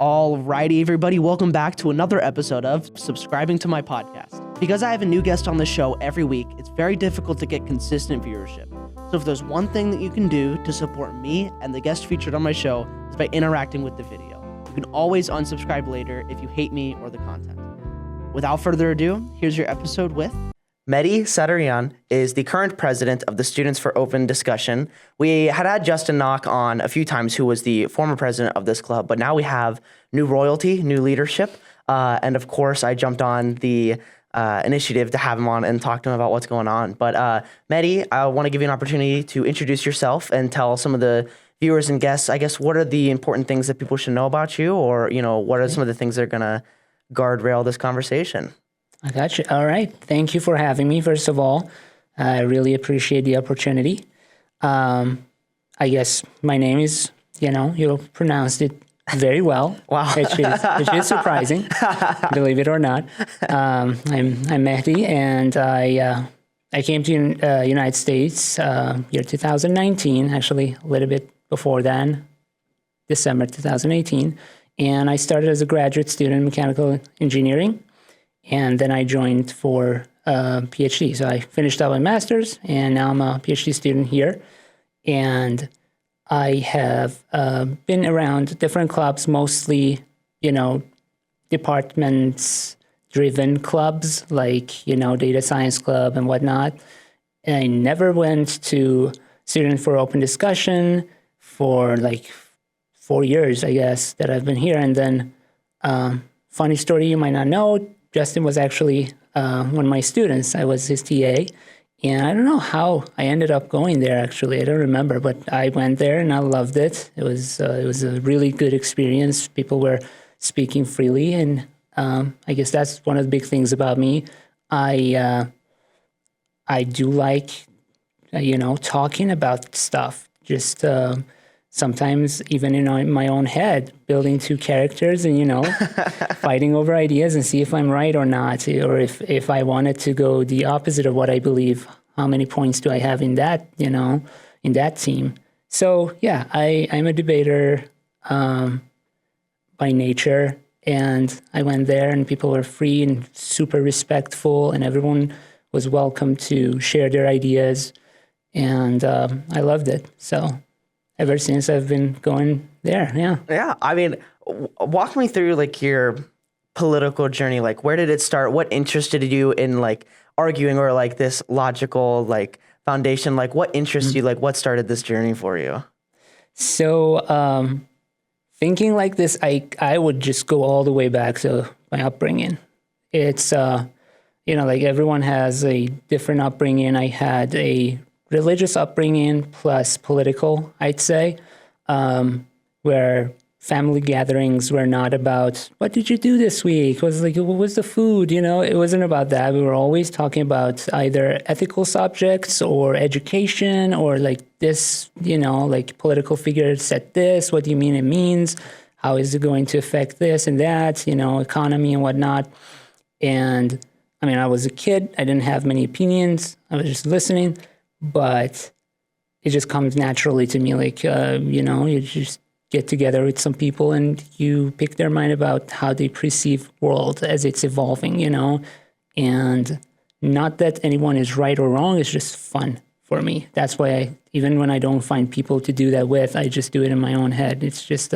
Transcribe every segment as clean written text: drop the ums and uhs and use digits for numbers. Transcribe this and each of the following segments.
Alrighty, everybody, welcome back to another episode of Subscribing to My Podcast. Because I have a new guest on the show every week, it's very difficult to get consistent viewership. So if there's one thing that you can do to support me and the guest featured on my show, is by interacting with the video. You can always unsubscribe later if you hate me or the content. Without further ado, here's your episode with Mehdi Saraeian is the current president of the Students for Open Discussion. We had Justin Knock on a few times, who was the former president of this club, but now we have new royalty, new leadership. And of course, I jumped on the initiative to have him on and talk to him about what's going on. But Mehdi, I want to give you an opportunity to introduce yourself and tell some of the viewers and guests, I guess, what are the important things that people should know about you, or, you know, what are some of the things that are going to guardrail this conversation? I got you. All right. Thank you for having me, first of all. I really appreciate the opportunity. I guess my name is, you pronounced it very well. Wow. Which is surprising, believe it or not. I'm Mehdi, and I came to United States year 2019, actually a little bit before then, December 2018. And I started as a graduate student in mechanical engineering. And then I joined for a PhD. So I finished out my master's, and now I'm a PhD student here. And I have been around different clubs, mostly, departments-driven clubs, like, data science club and whatnot. And I never went to Student for Open Discussion for like 4 years, I guess, that I've been here. And then, funny story you might not know, Justin was actually one of my students. I was his TA, and I don't know how I ended up going there, actually. I don't remember, but I went there and I loved it. It was a really good experience. People were speaking freely, and I guess that's one of the big things about me. I do like, talking about stuff, just sometimes even in my own head, building two characters and, fighting over ideas and see if I'm right or not, or if I wanted to go the opposite of what I believe, how many points do I have in that, in that team. So, yeah, I'm a debater by nature, and I went there and people were free and super respectful, and everyone was welcome to share their ideas, and I loved it. So ever since I've been going there, yeah. Yeah, I mean, walk me through like your political journey. Like, where did it start? What interested you in like arguing, or like this logical like foundation? Like, what interests you? Like, what started this journey for you? So, thinking like this, I would just go all the way back to my upbringing. It's like everyone has a different upbringing. I had a religious upbringing plus political, I'd say, where family gatherings were not about, what did you do this week? It was like, what was the food? It wasn't about that. We were always talking about either ethical subjects or education, or like this, like political figure said this, what do you mean it means? How is it going to affect this and that, economy and whatnot. And I mean, I was a kid. I didn't have many opinions. I was just listening. But it just comes naturally to me, like, you just get together with some people and you pick their mind about how they perceive world as it's evolving, and not that anyone is right or wrong. It's just fun for me. That's why even when I don't find people to do that with, I just do it in my own head. It's just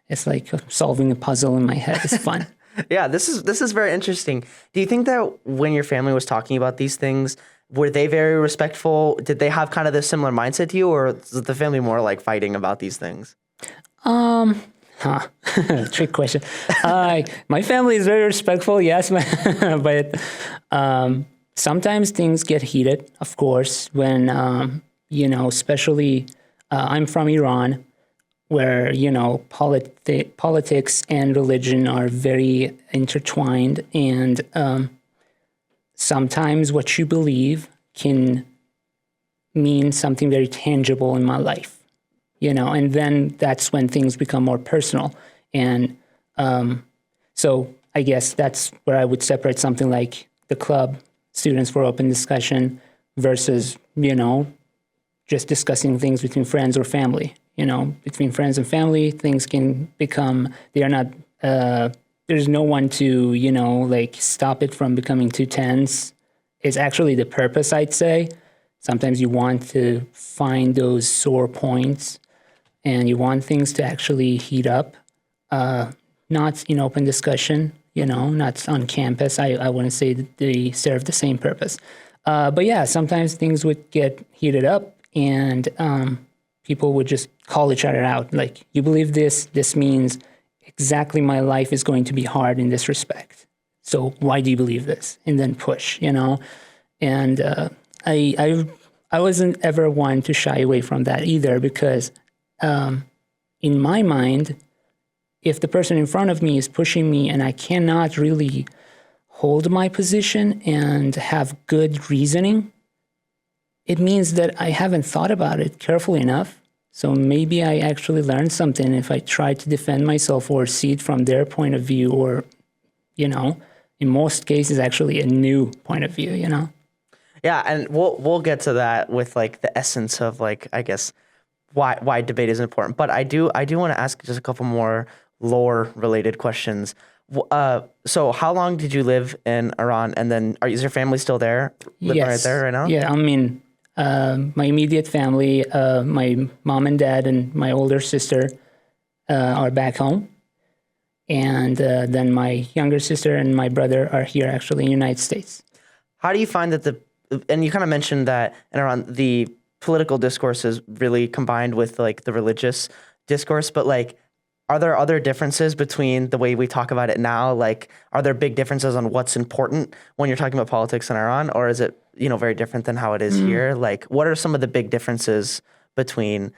it's like solving a puzzle in my head. It's fun. Yeah, this is very interesting. Do you think that when your family was talking about these things, were they very respectful? Did they have kind of this similar mindset to you, or was the family more like fighting about these things? Trick question. My family is very respectful, yes, but sometimes things get heated, of course, when, especially I'm from Iran, where, politics and religion are very intertwined, and sometimes what you believe can mean something very tangible in my life, and then that's when things become more personal. And so I guess that's where I would separate something like the club, Students for Open Discussion, versus, just discussing things between friends or family. between friends and family, things can become, they are not, there's no one to, like stop it from becoming too tense. It's actually the purpose, I'd say. Sometimes you want to find those sore points and you want things to actually heat up, not in open discussion, not on campus. I wouldn't say that they serve the same purpose. But yeah, sometimes things would get heated up and people would just call each other out. Like, you believe this means exactly my life is going to be hard in this respect. So why do you believe this? And then push, And I wasn't ever one to shy away from that either, because in my mind, if the person in front of me is pushing me and I cannot really hold my position and have good reasoning, it means that I haven't thought about it carefully enough. So maybe I actually learned something if I try to defend myself or see it from their point of view, or, in most cases, actually a new point of view, Yeah, and we'll get to that with like the essence of like, I guess, why debate is important. But I do want to ask just a couple more lore related questions. So how long did you live in Iran, and then is your family still there? Living right there right now? Yeah, I mean, my immediate family, my mom and dad and my older sister are back home. And then my younger sister and my brother are here actually in the United States. How do you find that and you kind of mentioned that in Iran, the political discourse is really combined with like the religious discourse, but like, are there other differences between the way we talk about it now? Like, are there big differences on what's important when you're talking about politics in Iran, or is it, very different than how it is here? Like, what are some of the big differences between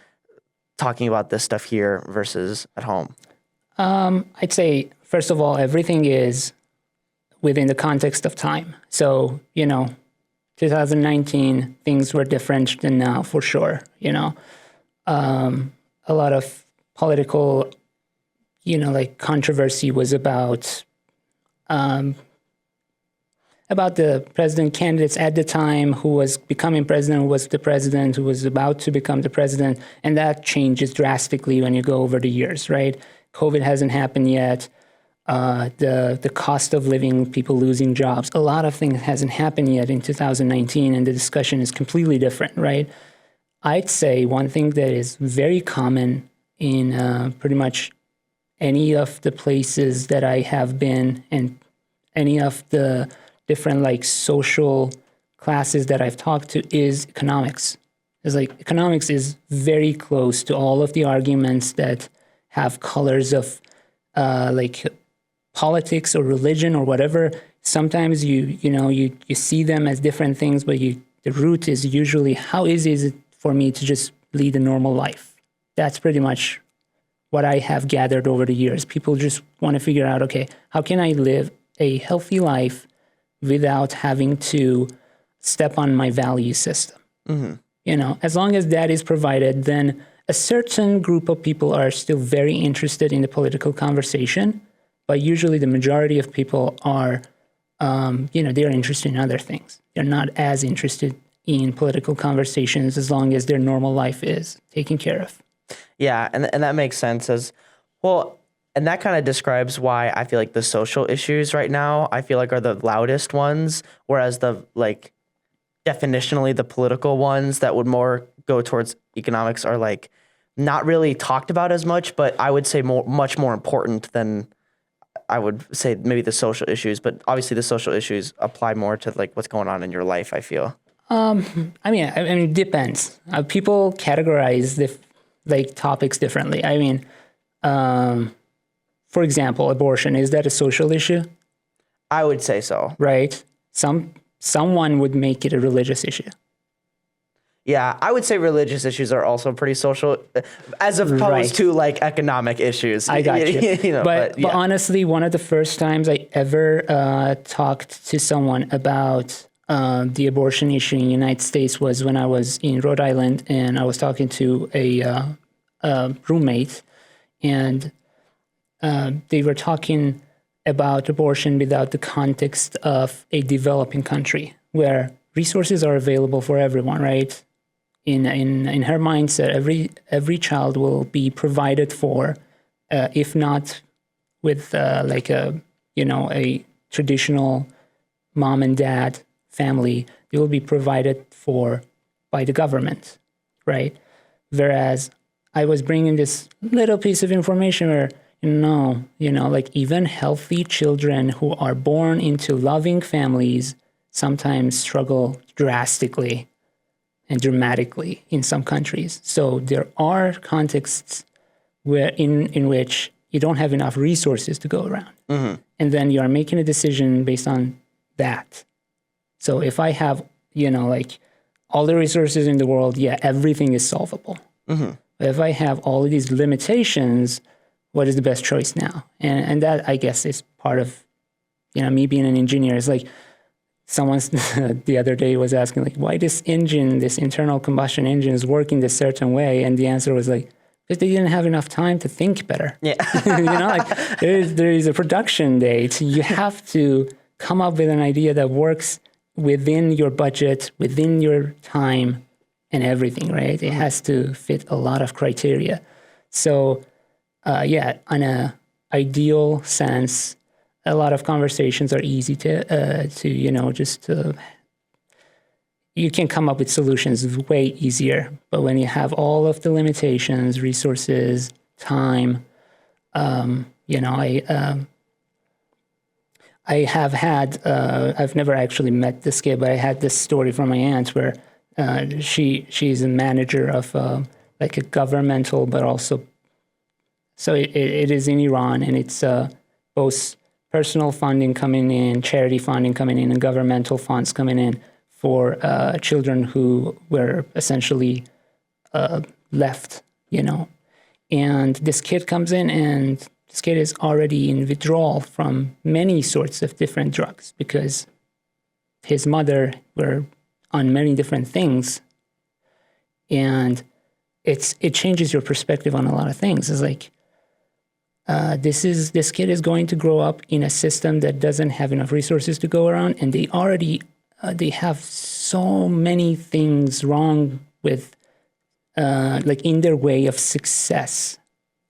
talking about this stuff here versus at home? I'd say, first of all, everything is within the context of time. So, 2019, things were different than now, for sure. A lot of political, like controversy was about the president candidates at the time, who was becoming president, who was the president, who was about to become the president. And that changes drastically when you go over the years, right? COVID hasn't happened yet. The cost of living, people losing jobs, a lot of things hasn't happened yet in 2019, and the discussion is completely different, right? I'd say one thing that is very common in pretty much any of the places that I have been, and any of the different like social classes that I've talked to, is economics. It's like economics is very close to all of the arguments that have colors of like politics or religion or whatever. Sometimes you see them as different things, but the root is usually, how easy is it for me to just lead a normal life? That's pretty much what I have gathered over the years. People just want to figure out, okay, how can I live a healthy life without having to step on my value system? Mm-hmm. As long as that is provided, then a certain group of people are still very interested in the political conversation, but usually the majority of people are, they're interested in other things. They're not as interested in political conversations as long as their normal life is taken care of. Yeah, and that makes sense as well. And that kind of describes why I feel like the social issues right now, I feel like, are the loudest ones, whereas the like definitionally the political ones that would more go towards economics are like not really talked about as much, but I would say much more important than I would say maybe the social issues. But obviously the social issues apply more to like what's going on in your life, I feel. I mean, it depends. People categorize the like topics differently. I mean, for example, abortion, is that a social issue? I would say so. Right. Someone would make it a religious issue. Yeah, I would say religious issues are also pretty social, as opposed to like economic issues. I got you. But yeah. Honestly, one of the first times I ever talked to someone about the abortion issue in the United States was when I was in Rhode Island, and I was talking to a roommate, and they were talking about abortion without the context of a developing country where resources are available for everyone, right? in her mindset, every child will be provided for, if not with like a traditional mom and dad family, they will be provided for by the government, right? Whereas I was bringing this little piece of information where, no, like even healthy children who are born into loving families sometimes struggle drastically and dramatically in some countries. So there are contexts where in which you don't have enough resources to go around. And then you are making a decision based on that. So if I have, like all the resources in the world, yeah, everything is solvable. But if I have all of these limitations, what is the best choice now? And that, I guess, is part of, me being an engineer. It's like someone the other day was asking, like, why this internal combustion engine is working this certain way? And the answer was like, because they didn't have enough time to think better. Yeah. Like there is a production date. You have to come up with an idea that works within your budget, within your time, and everything, right? It has to fit a lot of criteria. So, on a ideal sense, a lot of conversations are easy you can come up with solutions way easier. But when you have all of the limitations, resources, time, I have had, I've never actually met this kid, but I had this story from my aunt where she's a manager of like a governmental, but also, so it is in Iran, and it's both personal funding coming in, charity funding coming in, and governmental funds coming in for children who were essentially left, And this kid comes in, and this kid is already in withdrawal from many sorts of different drugs because his mother were on many different things. And it changes your perspective on a lot of things. It's like, this kid is going to grow up in a system that doesn't have enough resources to go around, and they already they have so many things wrong with like in their way of success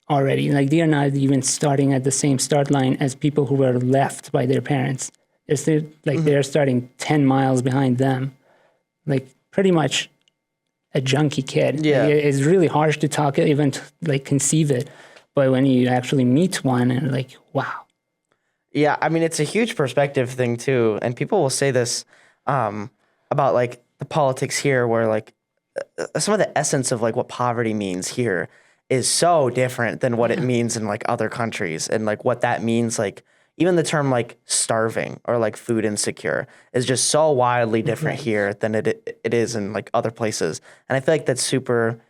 already. Like they are not even starting at the same start line as people who were left by their parents. It's like they're starting 10 miles behind them, like pretty much a junkie kid. Yeah. Like, it's really harsh to talk, even to like conceive it. But when you actually meet one and like, wow. Yeah, I mean, it's a huge perspective thing too. And people will say this about like the politics here where like some of the essence of like what poverty means here is so different than what it means in like other countries, and like what that means, like even the term like starving or like food insecure is just so wildly different here than it is in like other places. And I feel like that super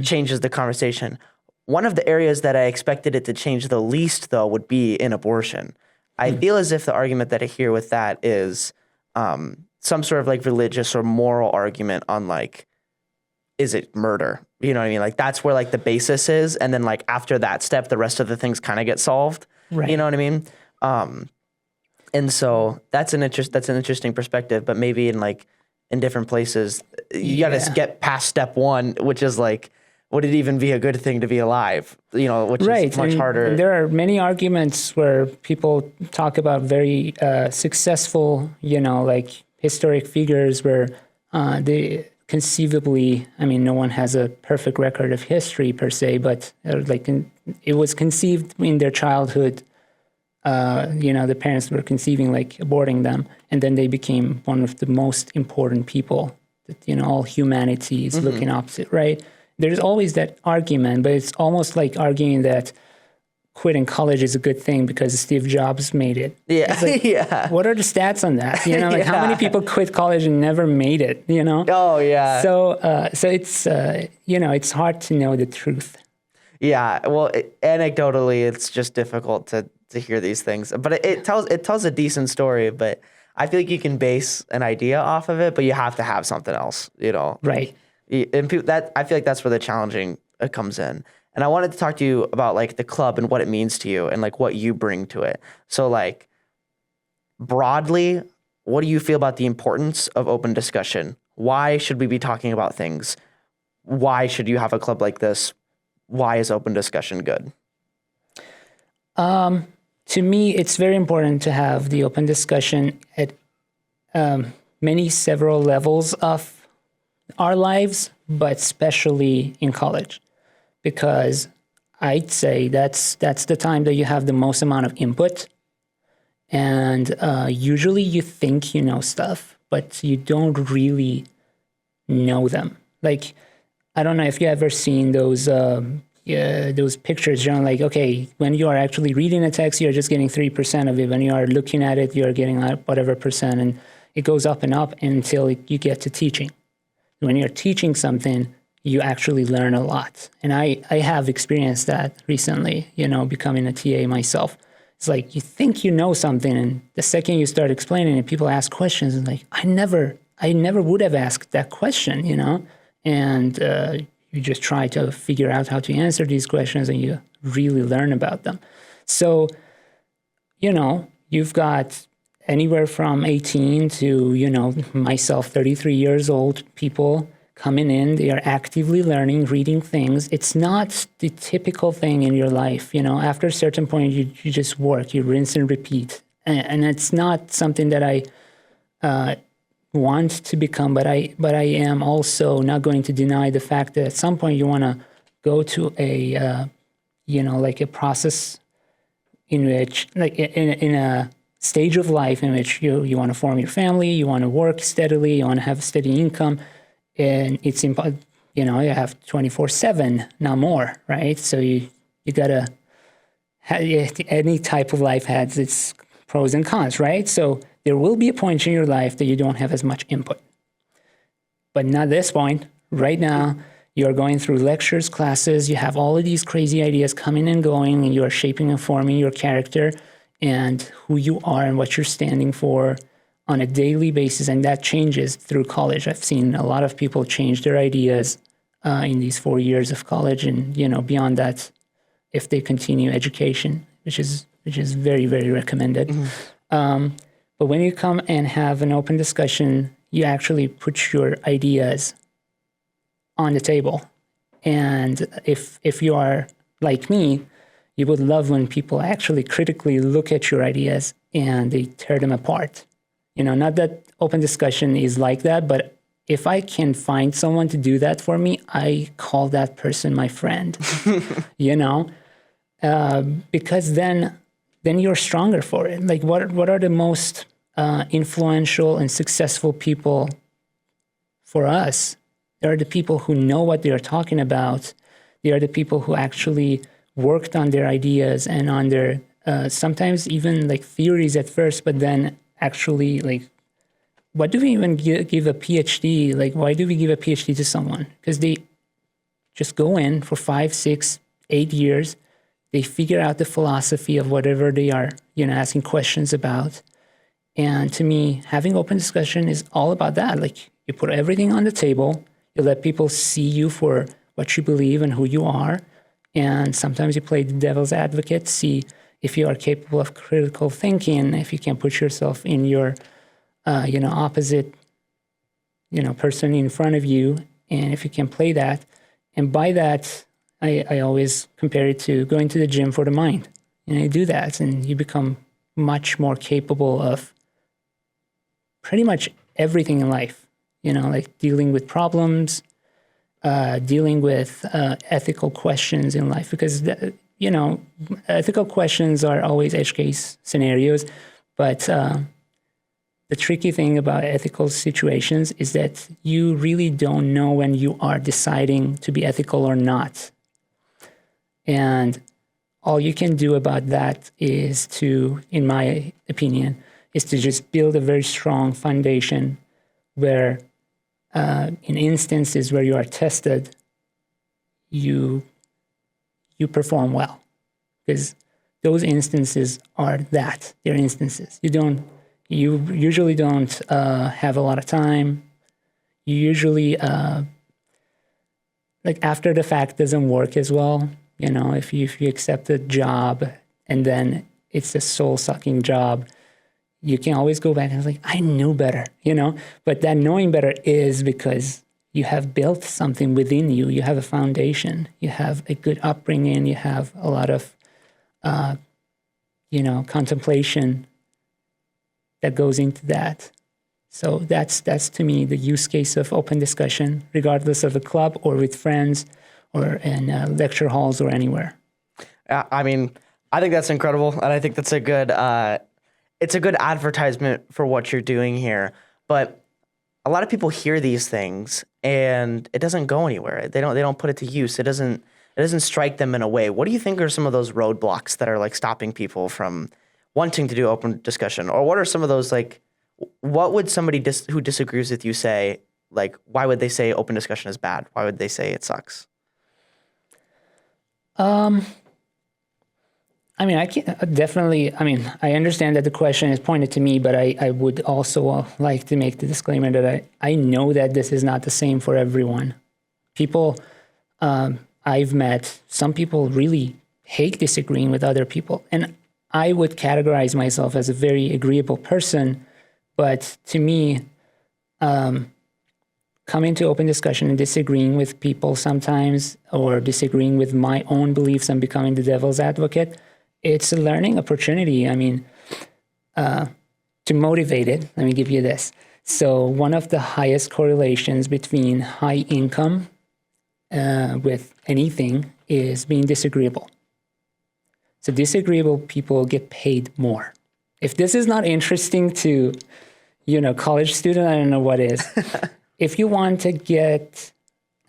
changes the conversation. One of the areas that I expected it to change the least, though, would be in abortion. I feel as if the argument that I hear with that is some sort of like religious or moral argument on like, is it murder? You know what I mean? Like that's where like the basis is. And then like after that step, the rest of the things kind of get solved. Right. You know what I mean? And so that's an interesting perspective, but maybe in different places, you got to get past step one, which is like, would it even be a good thing to be alive? Which is much harder. And there are many arguments where people talk about very successful, like historic figures where they conceivably, I mean, no one has a perfect record of history per se, but it was conceived in their childhood. The parents were conceiving, like aborting them, and then they became one of the most important people that, all humanity is looking opposite, right? There's always that argument, but it's almost like arguing that quitting college is a good thing because Steve Jobs made it. Yeah. Like, what are the stats on that? How many people quit college and never made it, Oh, yeah. So it's, it's hard to know the truth. Yeah. Well, anecdotally, it's just difficult to hear these things, but it tells a decent story, but I feel like you can base an idea off of it, but you have to have something else, Right. And that I feel like that's where the challenging comes in. And I wanted to talk to you about like the club and what it means to you and like what you bring to it. So like broadly, what do you feel about the importance of open discussion? Why should we be talking about things? Why should you have a club like this? Why is open discussion good? To me, it's very important to have the open discussion at several levels of our lives, but especially in college, because I'd say that's the time that you have the most amount of input. And usually you think you know stuff, but you don't really know them. Like, I don't know if you ever seen those pictures, like, okay, when you are actually reading a text, you're just getting 3% of it. When you are looking at it, you're getting whatever percent, and it goes up and up until you get to teaching. When you're teaching something, you actually learn a lot. And I have experienced that recently, becoming a TA myself. It's like you think you know something, and the second you start explaining it, people ask questions, and like, I never would have asked that question, and you just try to figure out how to answer these questions, and you really learn about them. So, you've got anywhere from 18 to, myself, 33 years old people coming in. They are actively learning, reading things. It's not the typical thing in your life. After a certain point, you just work, you rinse and repeat. And it's not something that I want to become, but I am also not going to deny the fact that at some point you want to go to a, like a process in which, like in a stage of life in which you want to form your family, you want to work steadily, you want to have a steady income. And it's important, you have 24/7, not more, right? So you gotta have, any type of life has its pros and cons, right? So there will be a point in your life that you don't have as much input, but not this point. Right now, you're going through lectures, classes. You have all of these crazy ideas coming and going, and you are shaping and forming your character and who you are and what you're standing for on a daily basis, and that changes through college. I've seen a lot of people change their ideas in these 4 years of college, and beyond that, if they continue education, which is very, very recommended. Mm-hmm. But when you come and have an open discussion, you actually put your ideas on the table, and if you are like me, you would love when people actually critically look at your ideas and they tear them apart. Not that open discussion is like that, but if I can find someone to do that for me, I call that person my friend, because then you're stronger for it. Like, what are the most influential and successful people for us? They are the people who know what they are talking about. They are the people who actually worked on their ideas and on their sometimes even like theories at first, but then actually, like, what do we even give a PhD? Like, why do we give a PhD to someone? Because they just go in for 5, 6, 8 years. They figure out the philosophy of whatever they are, asking questions about. And to me, having open discussion is all about that. Like, you put everything on the table. You let people see you for what you believe and who you are. And sometimes you play the devil's advocate, see if you are capable of critical thinking, if you can put yourself in your, opposite, person in front of you, and if you can play that. And by that, I always compare it to going to the gym for the mind. You do that, and you become much more capable of pretty much everything in life. Like dealing with problems, dealing with ethical questions in life, because ethical questions are always edge case scenarios, but the tricky thing about ethical situations is that you really don't know when you are deciding to be ethical or not. And all you can do about that is to, in my opinion, is to just build a very strong foundation where in instances where you are tested, you perform well, because those instances are that. They're instances. You usually don't have a lot of time. You usually, like, after the fact doesn't work as well. If you accept a job and then it's a soul-sucking job, you can always go back and like, I knew better, but that knowing better is because you have built something within you. You have a foundation, you have a good upbringing, you have a lot of, contemplation that goes into that. So that's to me the use case of open discussion, regardless of a club or with friends or in lecture halls or anywhere. I mean, I think that's incredible, and I think that's a good it's a good advertisement for what you're doing here. But a lot of people hear these things and it doesn't go anywhere. They don't put it to use. It doesn't strike them in a way. What do you think are some of those roadblocks that are like stopping people from wanting to do open discussion? Or what are some of those, like, what would somebody who disagrees with you say? Like, why would they say open discussion is bad? Why would they say it sucks? I mean, I understand that the question is pointed to me, but I would also like to make the disclaimer that I know that this is not the same for everyone. People I've met, some people really hate disagreeing with other people. And I would categorize myself as a very agreeable person. But to me, coming to open discussion and disagreeing with people sometimes, or disagreeing with my own beliefs and becoming the devil's advocate, it's a learning opportunity. I mean, to motivate it, let me give you this. So one of the highest correlations between high income with anything is being disagreeable. So disagreeable people get paid more. If this is not interesting to, college student, I don't know what is. If you want to get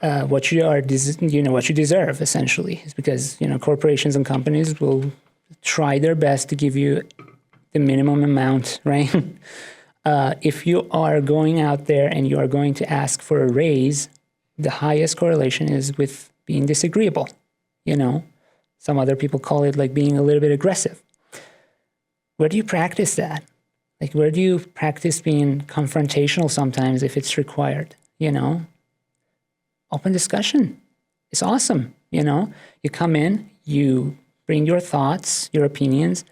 what you deserve, essentially, is because corporations and companies will try their best to give you the minimum amount, right? If you are going out there and you are going to ask for a raise, the highest correlation is with being disagreeable. Some other people call it like being a little bit aggressive. Where do you practice that? Like, where do you practice being confrontational sometimes if it's required? Open discussion is awesome. You come in, you bring your thoughts, your opinions.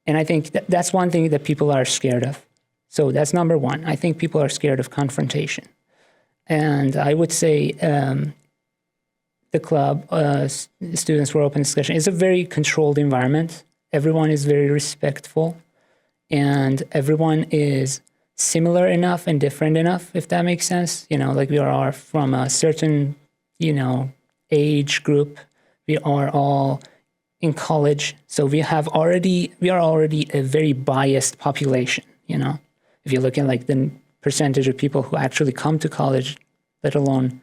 And I think that's one thing that people are scared of. So that's number one. I think people are scared of confrontation. And I would say the club, Students for Open Discussion, is a very controlled environment. Everyone is very respectful. And everyone is similar enough and different enough, if that makes sense. Like we are from a certain, age group. We are all in college. So we are already a very biased population, If you look at like the percentage of people who actually come to college, let alone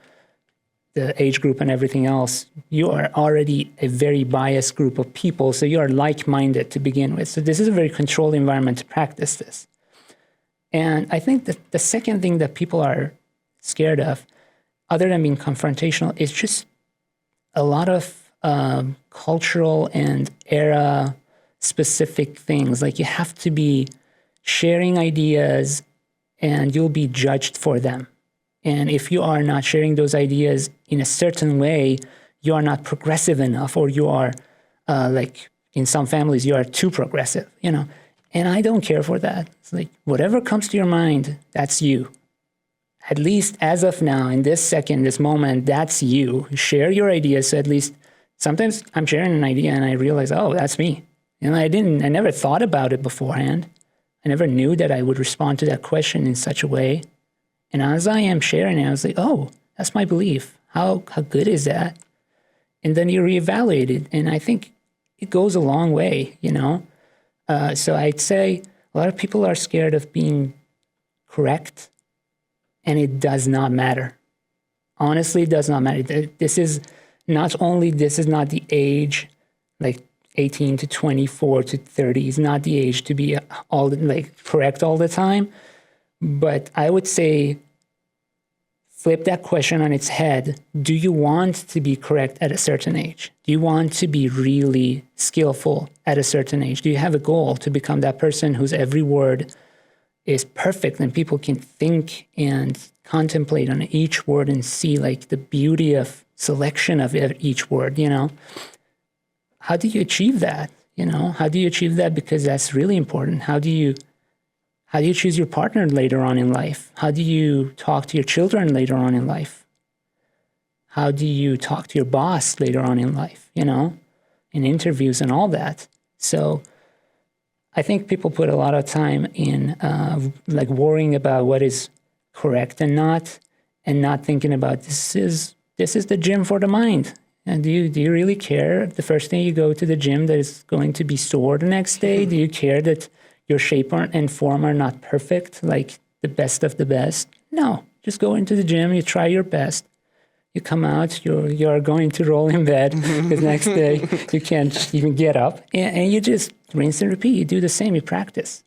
the age group and everything else, you are already a very biased group of people. So you are like-minded to begin with. So this is a very controlled environment to practice this. And I think that the second thing that people are scared of, other than being confrontational, is just a lot of cultural and era-specific things. Like you have to be sharing ideas and you'll be judged for them. And if you are not sharing those ideas in a certain way, you are not progressive enough, or you are, like in some families, you are too progressive, And I don't care for that. It's like whatever comes to your mind, that's you. At least as of now, in this second, this moment, that's you. Share your ideas. So at least sometimes I'm sharing an idea and I realize, oh, that's me. And I never thought about it beforehand. I never knew that I would respond to that question in such a way. And as I am sharing it, I was like, oh, that's my belief. How good is that? And then you reevaluate it. And I think it goes a long way, So I'd say a lot of people are scared of being correct, and it does not matter. Honestly, it does not matter. This is not the age, like 18 to 24 to 30 is not the age to be correct all the time. But I would say flip that question on its head. Do you want to be correct at a certain age? Do you want to be really skillful at a certain age? Do you have a goal to become that person whose every word is perfect and people can think and contemplate on each word and see like the beauty of selection of each word, How do you achieve that? How do you achieve that? Because that's really important. How do you How do you choose your partner later on in life? How do you talk to your children later on in life? How do you talk to your boss later on in life, in interviews and all that? So I think people put a lot of time in worrying about what is correct and not thinking about this is the gym for the mind. And do you really care the first day you go to the gym that is going to be sore the next day? Do you care that your shape and form are not perfect, like the best of the best? No, just go into the gym, you try your best. You come out, you are going to roll in bed the next day. You can't even get up, and you just rinse and repeat. You do the same. You practice.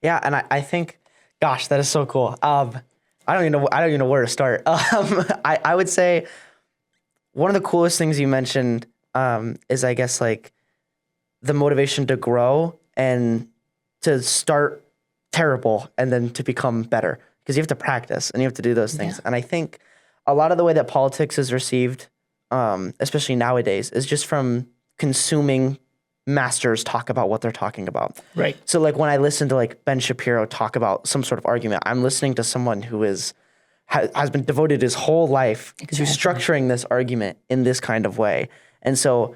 Yeah, and I think, gosh, that is so cool. I don't even know where to start. I would say one of the coolest things you mentioned is, I guess, like the motivation to grow and to start terrible and then to become better, because you have to practice and you have to do those things. And I think a lot of the way that politics is received, especially nowadays, is just from consuming masters talk about what they're talking about. Right. So like when I listen to like Ben Shapiro talk about some sort of argument, I'm listening to someone who has been devoted his whole life to structuring this argument in this kind of way. And so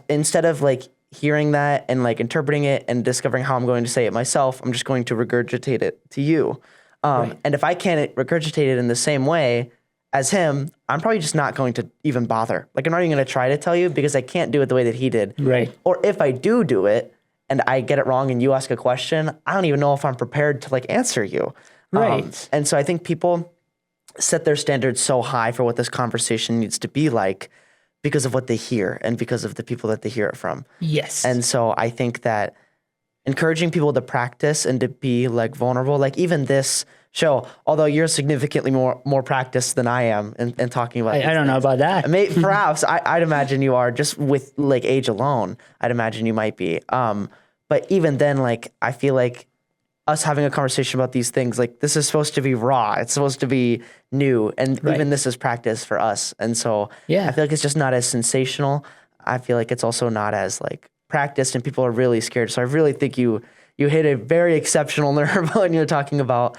instead of like hearing that and like interpreting it and discovering how I'm going to say it myself, I'm just going to regurgitate it to you. And if I can't regurgitate it in the same way as him, I'm probably just not going to even bother. Like, I'm not even going to try to tell you because I can't do it the way that he did. Right. Or if I do it and I get it wrong and you ask a question, I don't even know if I'm prepared to like answer you. Right. And so I think people set their standards so high for what this conversation needs to be like because of what they hear and because of the people that they hear it from. Yes. And so I think that encouraging people to practice and to be like vulnerable, like even this show, although you're significantly more practiced than I am in talking about I don't know about that. Perhaps I'd imagine you are, just with like age alone. I'd imagine you might be. But even then, like, I feel like us having a conversation about these things, like, this is supposed to be raw. It's supposed to be new. And even this is practice for us. And so I feel like it's just not as sensational. I feel like it's also not as like practiced and people are really scared. So I really think you hit a very exceptional nerve when you're talking about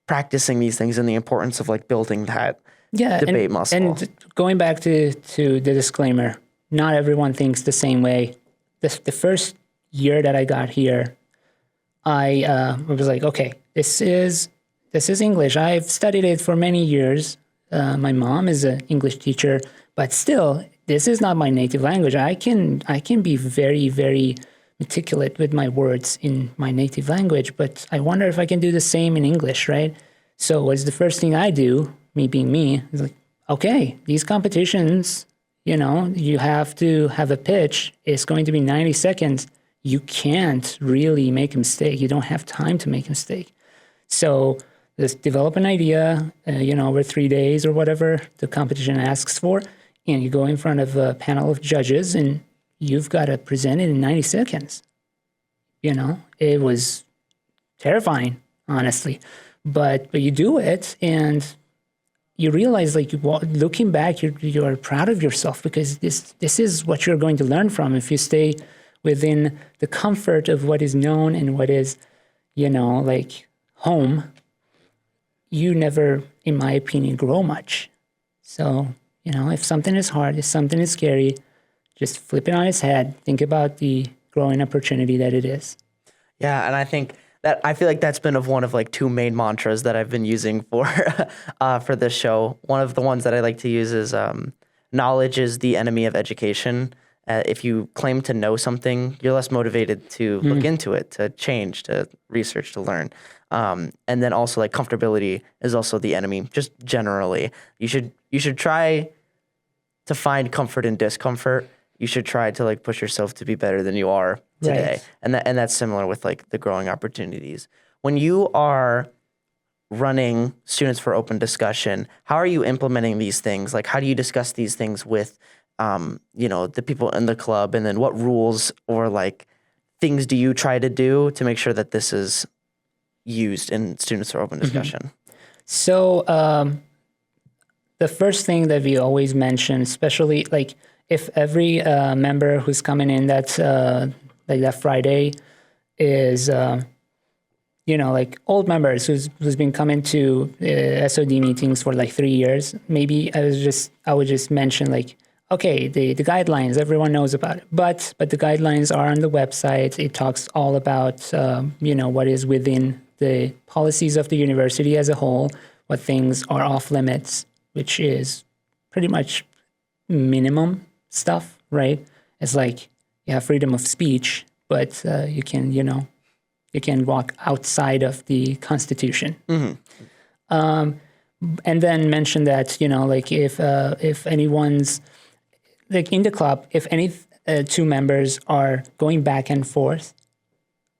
practicing these things and the importance of like building that debate muscle. And going back to the disclaimer, not everyone thinks the same way. The first year that I got here, I was like, okay, this is English. I've studied it for many years. My mom is an English teacher, but still, this is not my native language. I can be very, very meticulous with my words in my native language, but I wonder if I can do the same in English, right? So what's the first thing I do, me being me, is like, okay, these competitions, you have to have a pitch. It's going to be 90 seconds. You can't really make a mistake. You don't have time to make a mistake. So just develop an idea, over 3 days or whatever the competition asks for, and you go in front of a panel of judges and you've got to present it in 90 seconds. It was terrifying, honestly. But you do it and you realize, like, looking back, you're proud of yourself because this is what you're going to learn from if you stay within the comfort of what is known and what is, like home. You never, in my opinion, grow much. So, if something is hard, if something is scary, just flip it on its head. Think about the growing opportunity that it is. Yeah, and I feel like that's been one of like two main mantras that I've been using for this show. One of the ones that I like to use is knowledge is the enemy of education. If you claim to know something, you're less motivated to look into it, to change, to research, to learn. And then also like comfortability is also the enemy, just generally. You should try to find comfort in discomfort. You should try to like push yourself to be better than you are today. Right. And that's similar with like the growing opportunities. When you are running Students for Open Discussion, how are you implementing these things? Like, how do you discuss these things with, the people in the club? And then what rules or like things do you try to do to make sure that this is used in Students for Open Discussion? So the first thing that we always mention, especially like if every member who's coming in that Friday is, like old members who's been coming to SOD meetings for like 3 years, maybe I would just mention like, okay, the guidelines, everyone knows about it, but the guidelines are on the website. It talks all about what is within the policies of the university as a whole, what things are off limits, which is pretty much minimum stuff, right? It's like you have freedom of speech, but you can walk outside of the Constitution. And then mention that like if anyone's like in the club, if any two members are going back and forth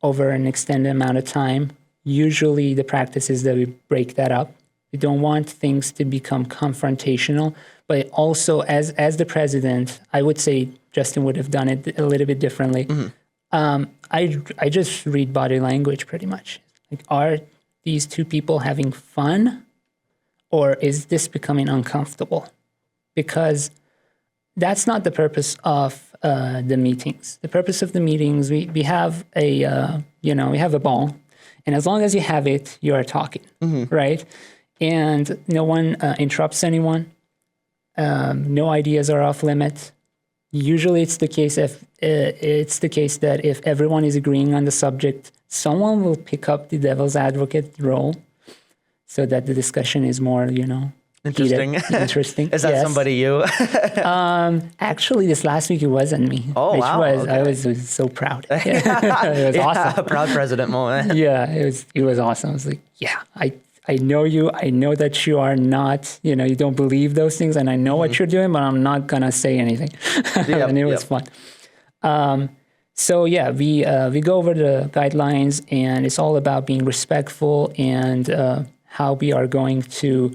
over an extended amount of time, usually the practice is that we break that up. We don't want things to become confrontational, but also as the president, I would say Justin would have done it a little bit differently. I just read body language pretty much. Like, are these two people having fun, or is this becoming uncomfortable? Because that's not the purpose of the meetings. The purpose of the meetings, we have we have a ball, and as long as you have it, you are talking, right? And no one interrupts anyone. No ideas are off limits. Usually, it's the case that if everyone is agreeing on the subject, someone will pick up the devil's advocate role, so that the discussion is more, Interesting. Interesting. Is that somebody you? Actually, this last week it wasn't me. Oh, which wow. was, Okay. I was so proud. It was awesome. Proud president moment. Yeah, it was awesome. I was like, yeah, I know you. I know that you are not, you don't believe those things, and I know what you're doing, but I'm not gonna say anything. And it was fun. So yeah, we go over the guidelines, and it's all about being respectful and how we are going to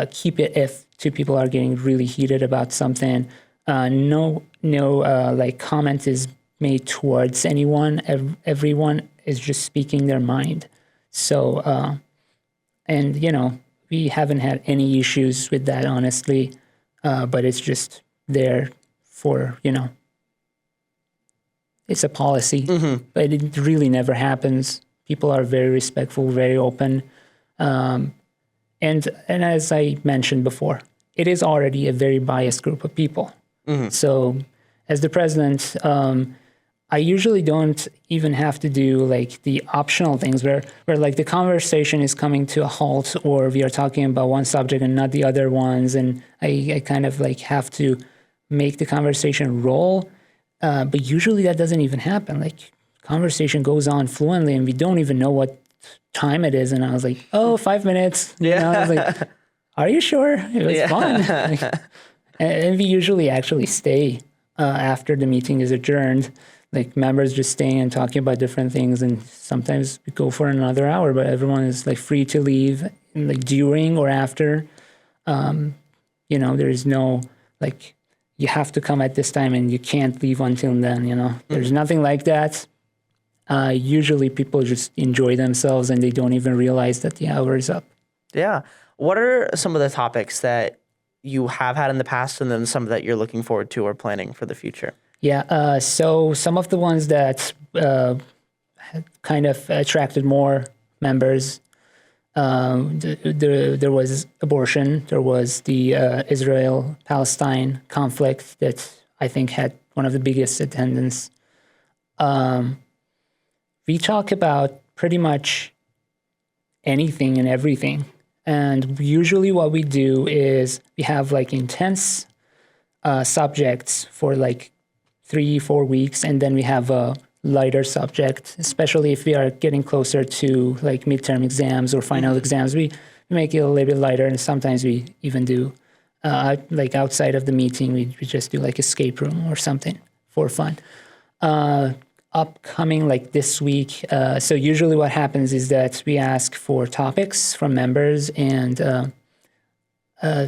keep it if two people are getting really heated about something. No like comment is made towards anyone. Everyone is just speaking their mind. So and we haven't had any issues with that, honestly. But it's just there for it's a policy, but it really never happens. People are very respectful, very open. And as I mentioned before, it is already a very biased group of people. So as the president, I usually don't even have to do like the optional things where like the conversation is coming to a halt, or we are talking about one subject and not the other ones. And I kind of like have to make the conversation roll. But usually that doesn't even happen. Like, conversation goes on fluently and we don't even know what time it is. And I was like, 5 minutes. I was like, are you sure? It was fun. And we usually actually stay after the meeting is adjourned. Like, members just staying and talking about different things. And sometimes we go for another hour, but everyone is like free to leave like during or after. There is no like, you have to come at this time and you can't leave until then, There's nothing like that. Usually people just enjoy themselves and they don't even realize that the hour is up. Yeah. What are some of the topics that you have had in the past, and then some that you're looking forward to or planning for the future? Yeah. So some of the ones that kind of attracted more members, there was abortion. There was the Israel-Palestine conflict that I think had one of the biggest attendance. We talk about pretty much anything and everything. And usually what we do is we have like intense subjects for like 3-4 weeks, and then we have a lighter subject, especially if we are getting closer to like midterm exams or final exams. We make it a little bit lighter, and sometimes we even do like outside of the meeting, we just do like escape room or something for fun. Upcoming like this week, so usually what happens is that we ask for topics from members, and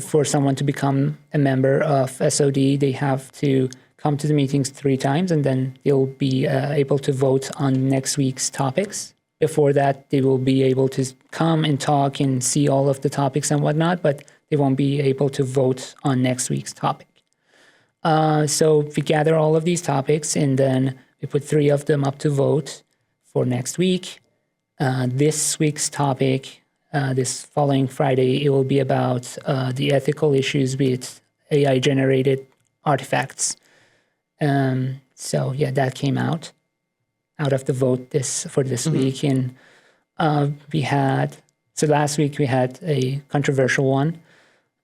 for someone to become a member of SOD, they have to come to the meetings 3 times, and then they'll be able to vote on next week's topics. Before that, they will be able to come and talk and see all of the topics and whatnot, but they won't be able to vote on next week's topic. So we gather all of these topics, and then we put 3 of them up to vote for next week. This week's topic, this following Friday, it will be about the ethical issues with AI-generated artifacts. So yeah, that came out of the vote for this week. And last week we had a controversial one.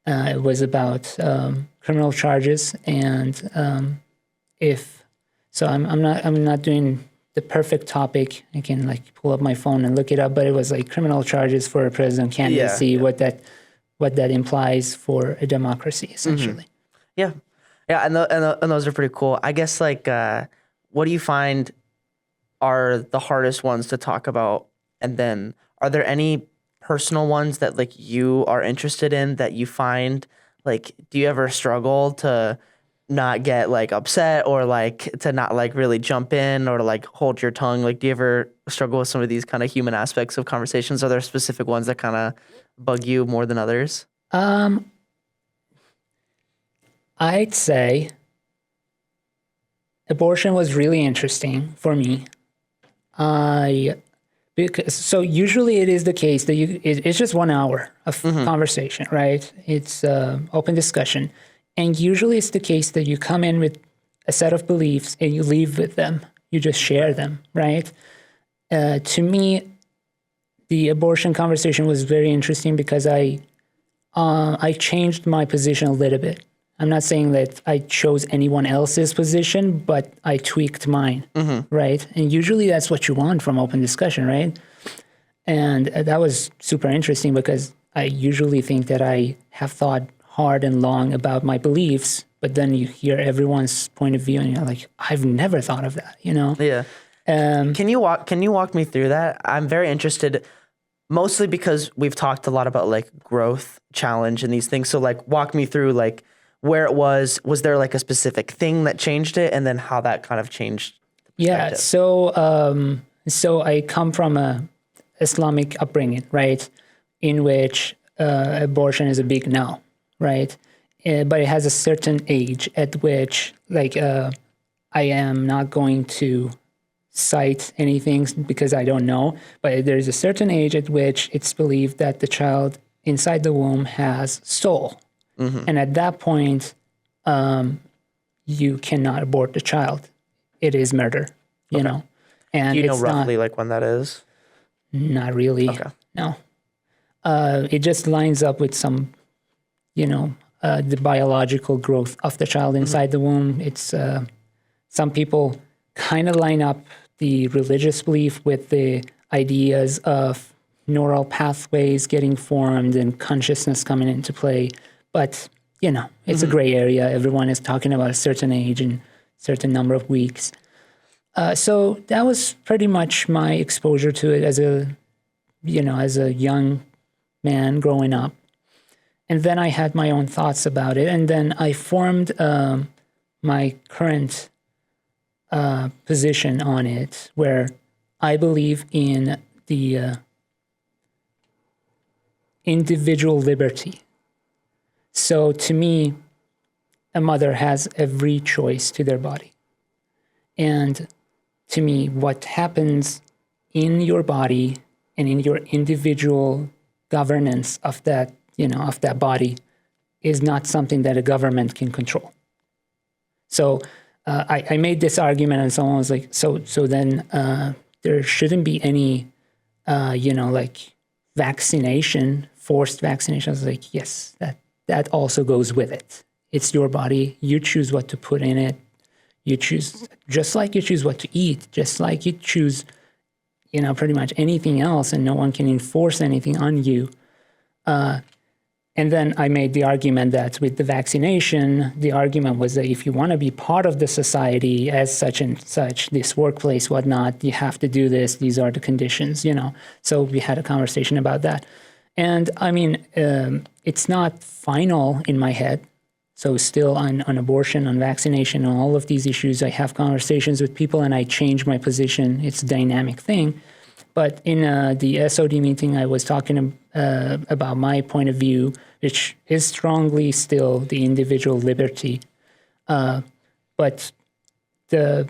It was about criminal charges, and I'm not doing the perfect topic. I can like pull up my phone and look it up, but it was like criminal charges for a president candidacy, what that implies for a democracy, essentially. Yeah, and those are pretty cool. I guess like, what do you find are the hardest ones to talk about, and then are there any personal ones that like you are interested in that you find like, do you ever struggle to not get like upset or like to not like really jump in or to like hold your tongue? Like, do you ever struggle with some of these kind of human aspects of conversations? Are there specific ones that kind of bug you more than others? I'd say abortion was really interesting for me. So usually it is the case that it's just 1 hour of conversation, right? It's open discussion. And usually it's the case that you come in with a set of beliefs and you leave with them. You just share them, right? To me, the abortion conversation was very interesting because I changed my position a little bit. I'm not saying that I chose anyone else's position, but I tweaked mine, right? And usually that's what you want from open discussion, right? And that was super interesting because I usually think that I have thought hard and long about my beliefs, but then you hear everyone's point of view and you're like, I've never thought of that, you know? Yeah. Can you walk me through that? I'm very interested, mostly because we've talked a lot about like growth challenge and these things. So like walk me through like where it was there like a specific thing that changed it, and then how that kind of changed the perspective? Yeah. So I come from a Islamic upbringing, right? In which abortion is a big no, right? But it has a certain age at which like I am not going to cite anything because I don't know, but there's a certain age at which it's believed that the child inside the womb has soul. And at that point, you cannot abort the child. It is murder, you know. And do you know roughly like when that is? Not really. Okay. No. It just lines up with some, the biological growth of the child inside the womb. It's some people kind of line up the religious belief with the ideas of neural pathways getting formed and consciousness coming into play. But, it's a gray area. Everyone is talking about a certain age and certain number of weeks. So that was pretty much my exposure to it as a young man growing up. And then I had my own thoughts about it. And then I formed my current position on it, where I believe in the individual liberty. So to me, a mother has every choice to their body. And to me, what happens in your body and in your individual governance of that, of that body is not something that a government can control. So I made this argument and someone was like, so then there shouldn't be any, vaccination, forced vaccination. I was like, yes, that also goes with it. It's your body. You choose what to put in it. You choose, just like you choose what to eat, just like you choose, pretty much anything else, and no one can enforce anything on you. And then I made the argument that with the vaccination, the argument was that if you want to be part of the society as such and such, this workplace, whatnot, you have to do this. These are the conditions, So we had a conversation about that. And I mean, it's not final in my head. So still on abortion, on vaccination, on all of these issues, I have conversations with people and I change my position. It's a dynamic thing. But in the SOD meeting, I was talking about my point of view, which is strongly still the individual liberty. But the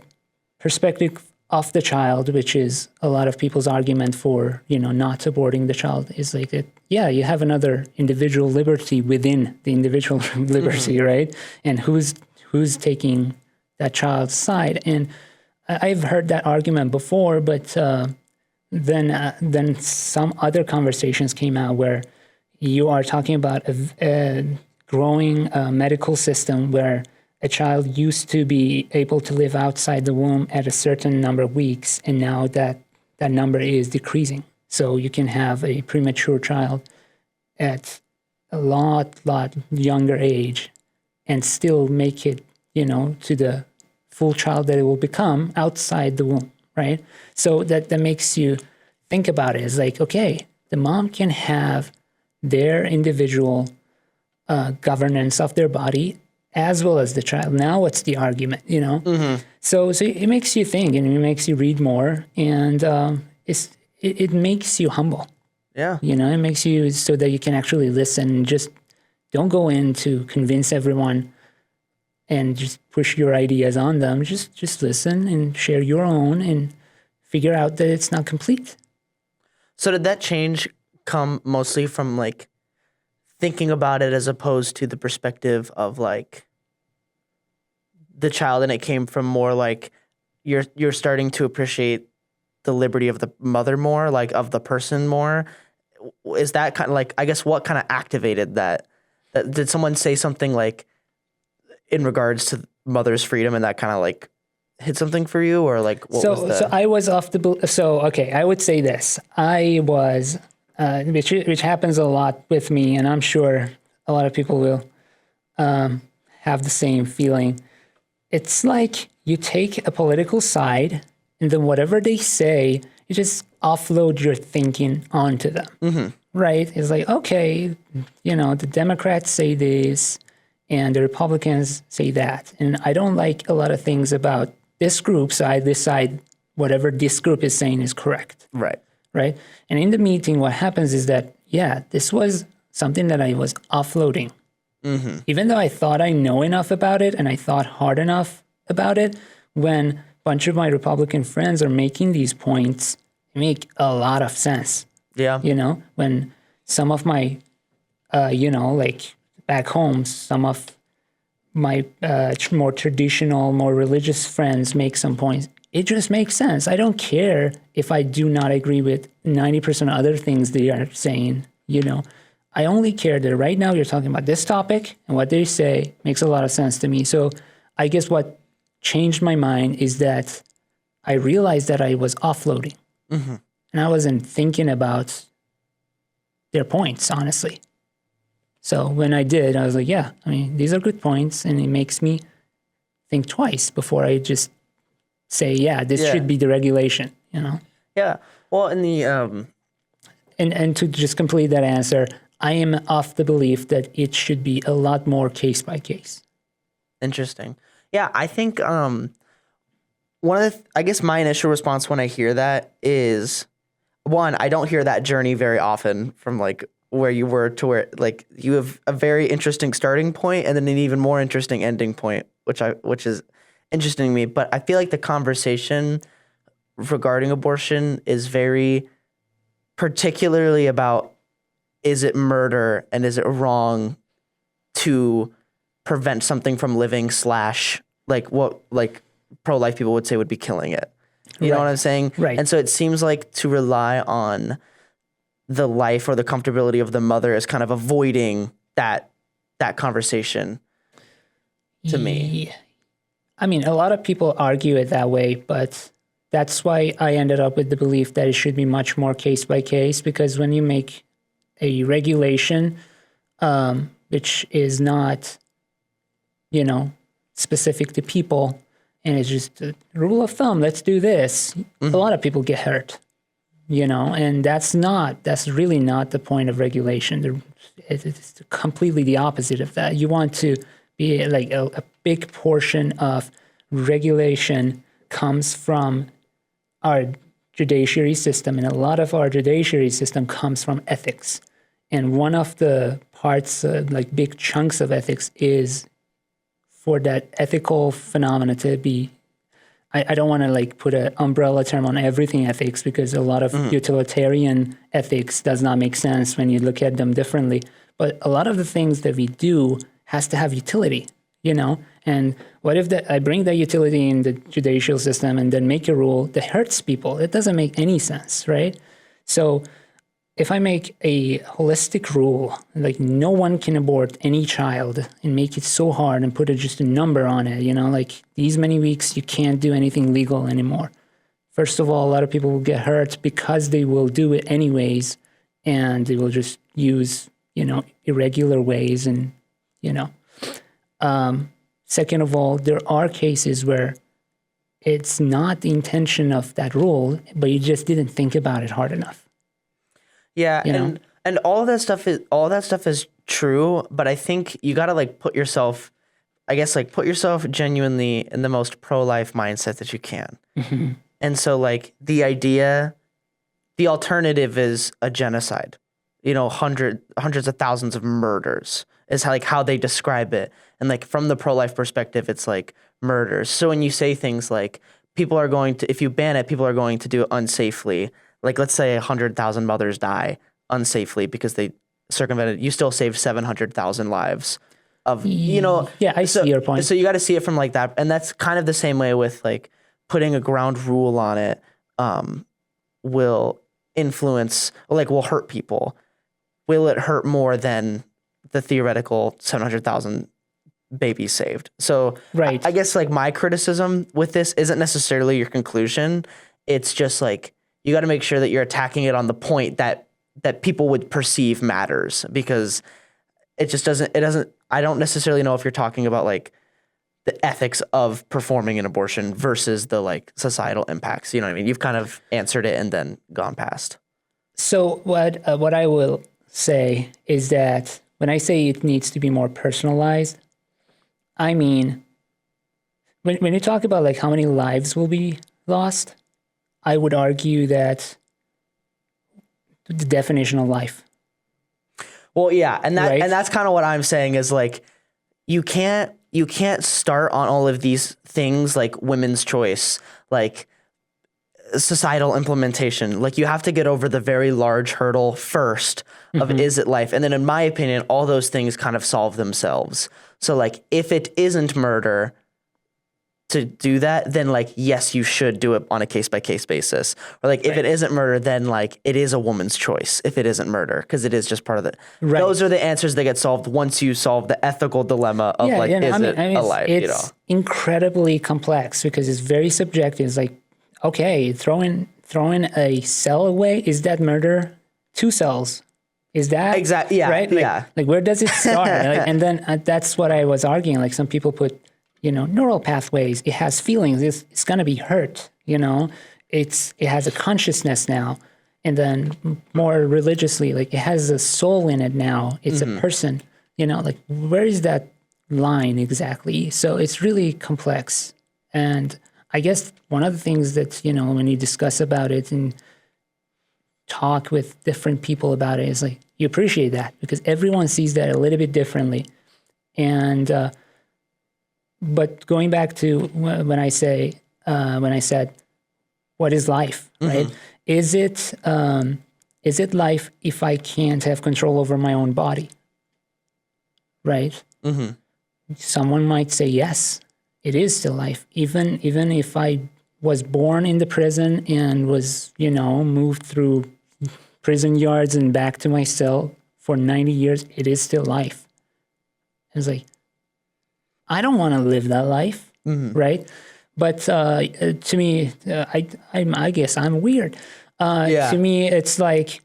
perspective of the child, which is a lot of people's argument for, not aborting the child, is like that, yeah, you have another individual liberty within the individual liberty, right? And who's taking that child's side? And I've heard that argument before, but then some other conversations came out where you are talking about a growing medical system where a child used to be able to live outside the womb at a certain number of weeks, and now that number is decreasing. So you can have a premature child at a lot younger age and still make it, to the full child that it will become outside the womb, right? So that makes you think about it. It's like, okay, the mom can have their individual governance of their body as well as the child. Now what's the argument, So it makes you think, and it makes you read more, and it makes you humble. Yeah. It makes you so that you can actually listen. Just don't go in to convince everyone and just push your ideas on them. Just listen and share your own and figure out that it's not complete. So did that change come mostly from like thinking about it as opposed to the perspective of like the child, and it came from more like you're starting to appreciate the liberty of the mother more, like of the person more? Is that kind of like, I guess, what kind of activated that? Did someone say something like in regards to mother's freedom, and that kind of like hit something for you, or like what was the... So I was off the... So, okay, I would say this. I was... which happens a lot with me, and I'm sure a lot of people will have the same feeling. It's like you take a political side, and then whatever they say, you just offload your thinking onto them, right? It's like, okay, the Democrats say this, and the Republicans say that, and I don't like a lot of things about this group, so I decide whatever this group is saying is correct. Right? And in the meeting, what happens is that, this was something that I was offloading. Even though I thought I know enough about it and I thought hard enough about it, when a bunch of my Republican friends are making these points, it make a lot of sense. Yeah. When some of my, like back home, some of my more traditional, more religious friends make some points. It just makes sense. I don't care if I do not agree with 90% of other things they are saying, I only care that right now you're talking about this topic, and what they say makes a lot of sense to me. So I guess what changed my mind is that I realized that I was offloading. And I wasn't thinking about their points, honestly. So when I did, I was like, these are good points, and it makes me think twice before I just say, this should be the regulation, Yeah. Well, in the... And to just complete that answer, I am of the belief that it should be a lot more case by case. Interesting. Yeah, I think one of the... I guess my initial response when I hear that is, one, I don't hear that journey very often from like where you were to where like you have a very interesting starting point and then an even more interesting ending point, which is interesting to me. But I feel like the conversation regarding abortion is very particularly about, is it murder and is it wrong to prevent something from living / like what like pro-life people would say would be killing it. You know what I'm saying? Right. And so it seems like to rely on the life or the comfortability of the mother is kind of avoiding that conversation to me. I mean, a lot of people argue it that way, but that's why I ended up with the belief that it should be much more case by case, because when you make a regulation, which is not, specific to people, and it's just a rule of thumb, let's do this, a lot of people get hurt, and that's really not the point of regulation. It's completely the opposite of that. You want to be like a big portion of regulation comes from our judiciary system, and a lot of our judiciary system comes from ethics. And one of the parts, like big chunks of ethics, is for that ethical phenomena to be I don't want to like put an umbrella term on everything ethics, because a lot of utilitarian ethics does not make sense when you look at them differently. But a lot of the things that we do has to have utility, you know? And what if I bring that utility in the judicial system and then make a rule that hurts people? It doesn't make any sense, right? So if I make a holistic rule, like no one can abort any child, and make it so hard and put just a number on it, you know, like these many weeks, you can't do anything legal anymore. First of all, a lot of people will get hurt because they will do it anyways, and they will just use, you know, irregular ways, and, you know. Second of all, there are cases where it's not the intention of that rule, but you just didn't think about it hard enough. Yeah, You know? and all that stuff is true, but I think you got to like put yourself genuinely in the most pro-life mindset that you can. Mm-hmm. And so like the alternative is a genocide. You know, hundreds of thousands of murders is how they describe it. And like from the pro-life perspective, it's like murders. So when you say things like if you ban it, people are going to do it unsafely. Like, let's say 100,000 mothers die unsafely because they circumvented. You still saved 700,000 lives of, you know. Yeah, I see your point. So you got to see it from like that. And that's kind of the same way with like putting a ground rule on it will influence, like will hurt people. Will it hurt more than the theoretical 700,000 babies saved? So right. I guess like my criticism with this isn't necessarily your conclusion. It's just like, you got to make sure that you're attacking it on the point that people would perceive matters, because it doesn't, I don't necessarily know if you're talking about like the ethics of performing an abortion versus the like societal impacts. You know what I mean? You've kind of answered it and then gone past. So what I will say is that when I say it needs to be more personalized, I mean, when you talk about like how many lives will be lost, I would argue that the definition of life. Well, yeah, and Right? that's kind of what I'm saying is like you can't start on all of these things like women's choice, like societal implementation. Like you have to get over the very large hurdle first of is it life? And then in my opinion, all those things kind of solve themselves. So like if it isn't murder to do that, then like, yes, you should do it on a case by case basis. Or like, if it isn't murder, then like it is a woman's choice if it isn't murder, because it is just part of the, those are the answers that get solved once you solve the ethical dilemma of is it a life, it's you know? incredibly complex because it's very subjective. It's like, okay, throwing a cell away, is that murder? 2 cells. Is that exactly? Yeah. right? Like, like where does it start? And then that's what I was arguing. Like some people put, you know, neural pathways. It has feelings. It's going to be hurt. You know, it has a consciousness now. And then more religiously, like it has a soul in it now. It's a person. You know, like where is that line exactly? So it's really complex. And I guess one of the things that, you know, when you discuss about it and talk with different people about it, is like you appreciate that because everyone sees that a little bit differently. And but going back to when I said what is life, right? Is it life if I can't have control over my own body, right? Someone might say yes, it is still life, even if I was born in the prison and was, you know, moved through prison yards and back to my cell for 90 years, it is still life. It's like, I don't want to live that life, right? But to me, I guess I'm weird. To me, it's like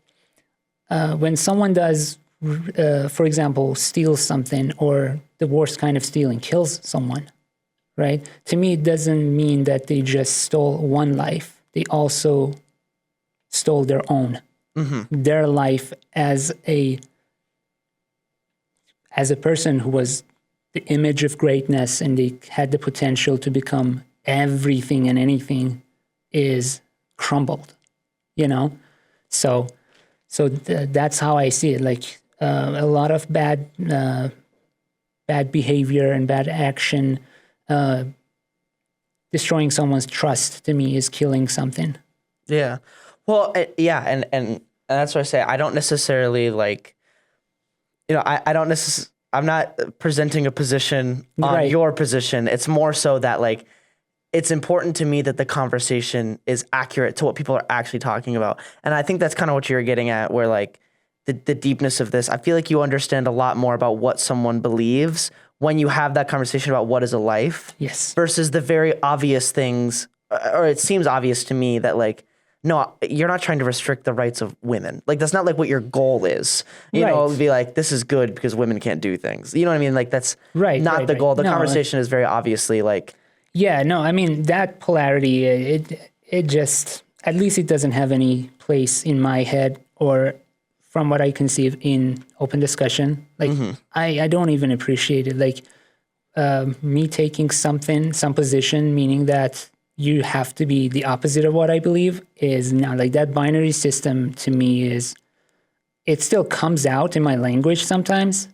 when someone does, for example, steals something, or the worst kind of stealing, kills someone, right? To me, it doesn't mean that they just stole one life. They also stole their own, their life as a person who was the image of greatness, and they had the potential to become everything and anything, is crumbled, you know? So that's how I see it. Like a lot of bad behavior and bad action destroying someone's trust to me is killing something. Yeah. Well, yeah, and that's what I say. I don't necessarily like, I don't necessarily. I'm not presenting a position on Right. your position. It's more so that like, it's important to me that the conversation is accurate to what people are actually talking about. And I think that's kind of what you're getting at, where like the deepness of this, I feel like you understand a lot more about what someone believes when you have that conversation about what is a life. Yes. Versus the very obvious things, or it seems obvious to me that like, no, you're not trying to restrict the rights of women. Like, that's not like what your goal is. You know, Right. be like, this is good because women can't do things. You know what I mean? Like, that's Right, not right, the right. goal. The No, conversation is very obviously like, Yeah, no, I mean, that polarity, it just, at least it doesn't have any place in my head or from what I conceive in open discussion. Like, I don't even appreciate it. Like, me taking some position, meaning that you have to be the opposite of what I believe, is not like that binary system to me is, it still comes out in my language sometimes,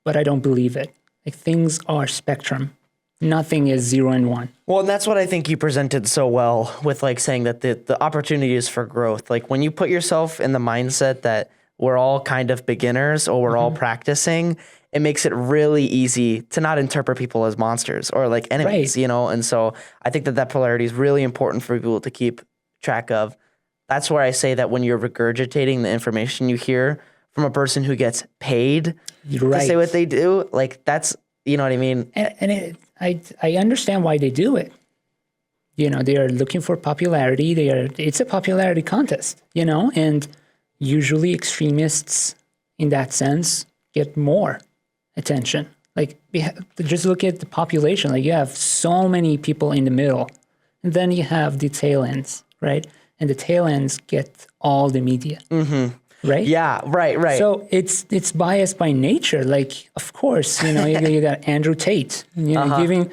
but I don't believe it. Like, things are spectrum. Nothing is 0 and 1. well, and that's what I think you presented so well with like saying that the opportunity is for growth. Like when you put yourself in the mindset that we're all kind of beginners or we're all practicing, it makes it really easy to not interpret people as monsters or like enemies, Right. And so I think that polarity is really important for people to keep track of. That's where I say that when you're regurgitating the information you hear from a person who gets paid to Right. say what they do, like that's, you know what I mean? And I understand why they do it. They are looking for popularity. It's a popularity contest, and usually extremists in that sense get more attention. Like, just look at the population. Like, you have so many people in the middle, and then you have the tail ends, right? And the tail ends get all the media, right? Yeah, right. So it's biased by nature. Like, of course, you got Andrew Tate, giving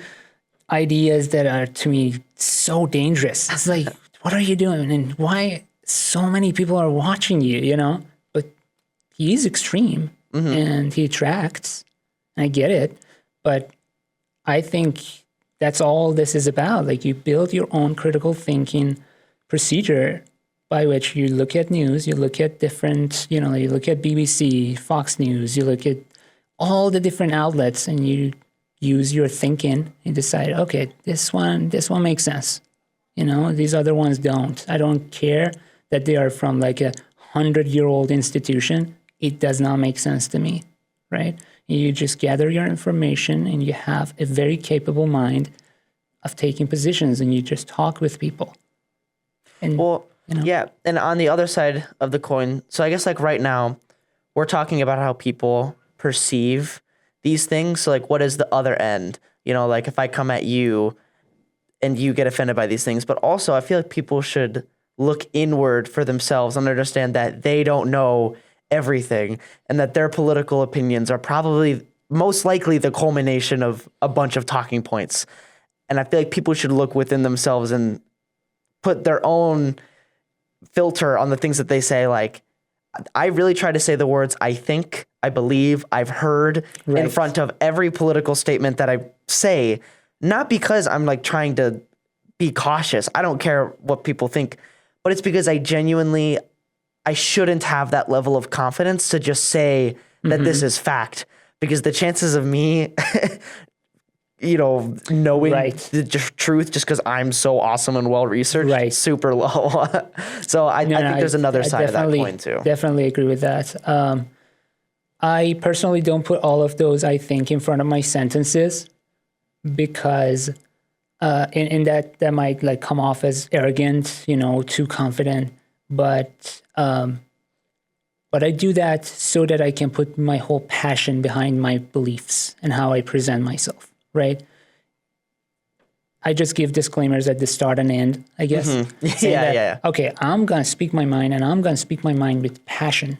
ideas that are to me so dangerous. It's like, what are you doing, and why so many people are watching you? But he's extreme and he attracts. I get it, but I think that's all this is about. Like, you build your own critical thinking procedure by which you look at news, you look at different, you look at BBC, Fox News, you look at all the different outlets, and you use your thinking and decide, okay, this one makes sense. These other ones don't. I don't care that they are from like a 100-year-old institution. It does not make sense to me, right? You just gather your information and you have a very capable mind of taking positions, and you just talk with people. And Well, yeah. And on the other side of the coin, so I guess like right now, we're talking about how people perceive these things. So like, what is the other end? Like if I come at you and you get offended by these things, but also I feel like people should look inward for themselves and understand that they don't know everything and that their political opinions are probably most likely the culmination of a bunch of talking points. And I feel like people should look within themselves and put their own filter on the things that they say. Like, I really try to say the words I think, I believe, I've heard in Right. front of every political statement that I say, not because I'm like trying to be cautious. I don't care what people think, but it's because I shouldn't have that level of confidence to just say that this is fact, because the chances of me knowing Right. the truth just because I'm so awesome and well researched, Right. super low. So I think there's another side of that coin too. Definitely agree with that. I personally don't put all of those I think in front of my sentences because in that might like come off as arrogant, too confident. But I do that so that I can put my whole passion behind my beliefs and how I present myself. Right. I just give disclaimers at the start and end, I guess. Saying Yeah. Okay, I'm going to speak my mind, and I'm going to speak my mind with passion,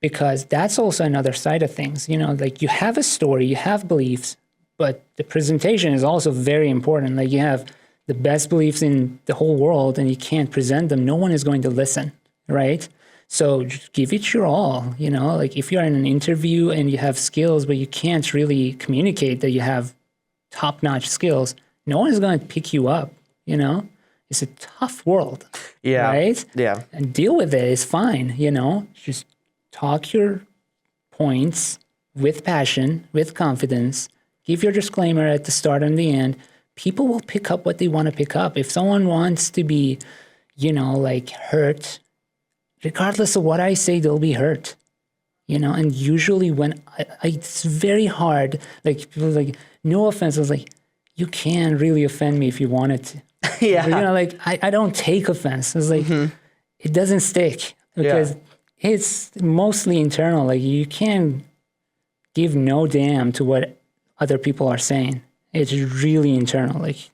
because that's also another side of things. Like, you have a story, you have beliefs, but the presentation is also very important. Like, you have the best beliefs in the whole world and you can't present them. No one is going to listen, right? So just give it your all, like if you're in an interview and you have skills, but you can't really communicate that you have top-notch skills, no one's going to pick you up, you know? It's a tough world, Yeah. right? Yeah. And deal with it. It's fine, you know? Just talk your points with passion, with confidence. Give your disclaimer at the start and the end. People will pick up what they want to pick up. If someone wants to be, you know, like hurt, regardless of what I say, they'll be hurt. You know, and usually when it's very hard, like people are like, no offense. I was like, you can really offend me if you wanted to. Yeah. You know, like I don't take offense. It's like, it doesn't stick because it's mostly internal. Like you can't give no damn to what other people are saying. It's really internal. Like,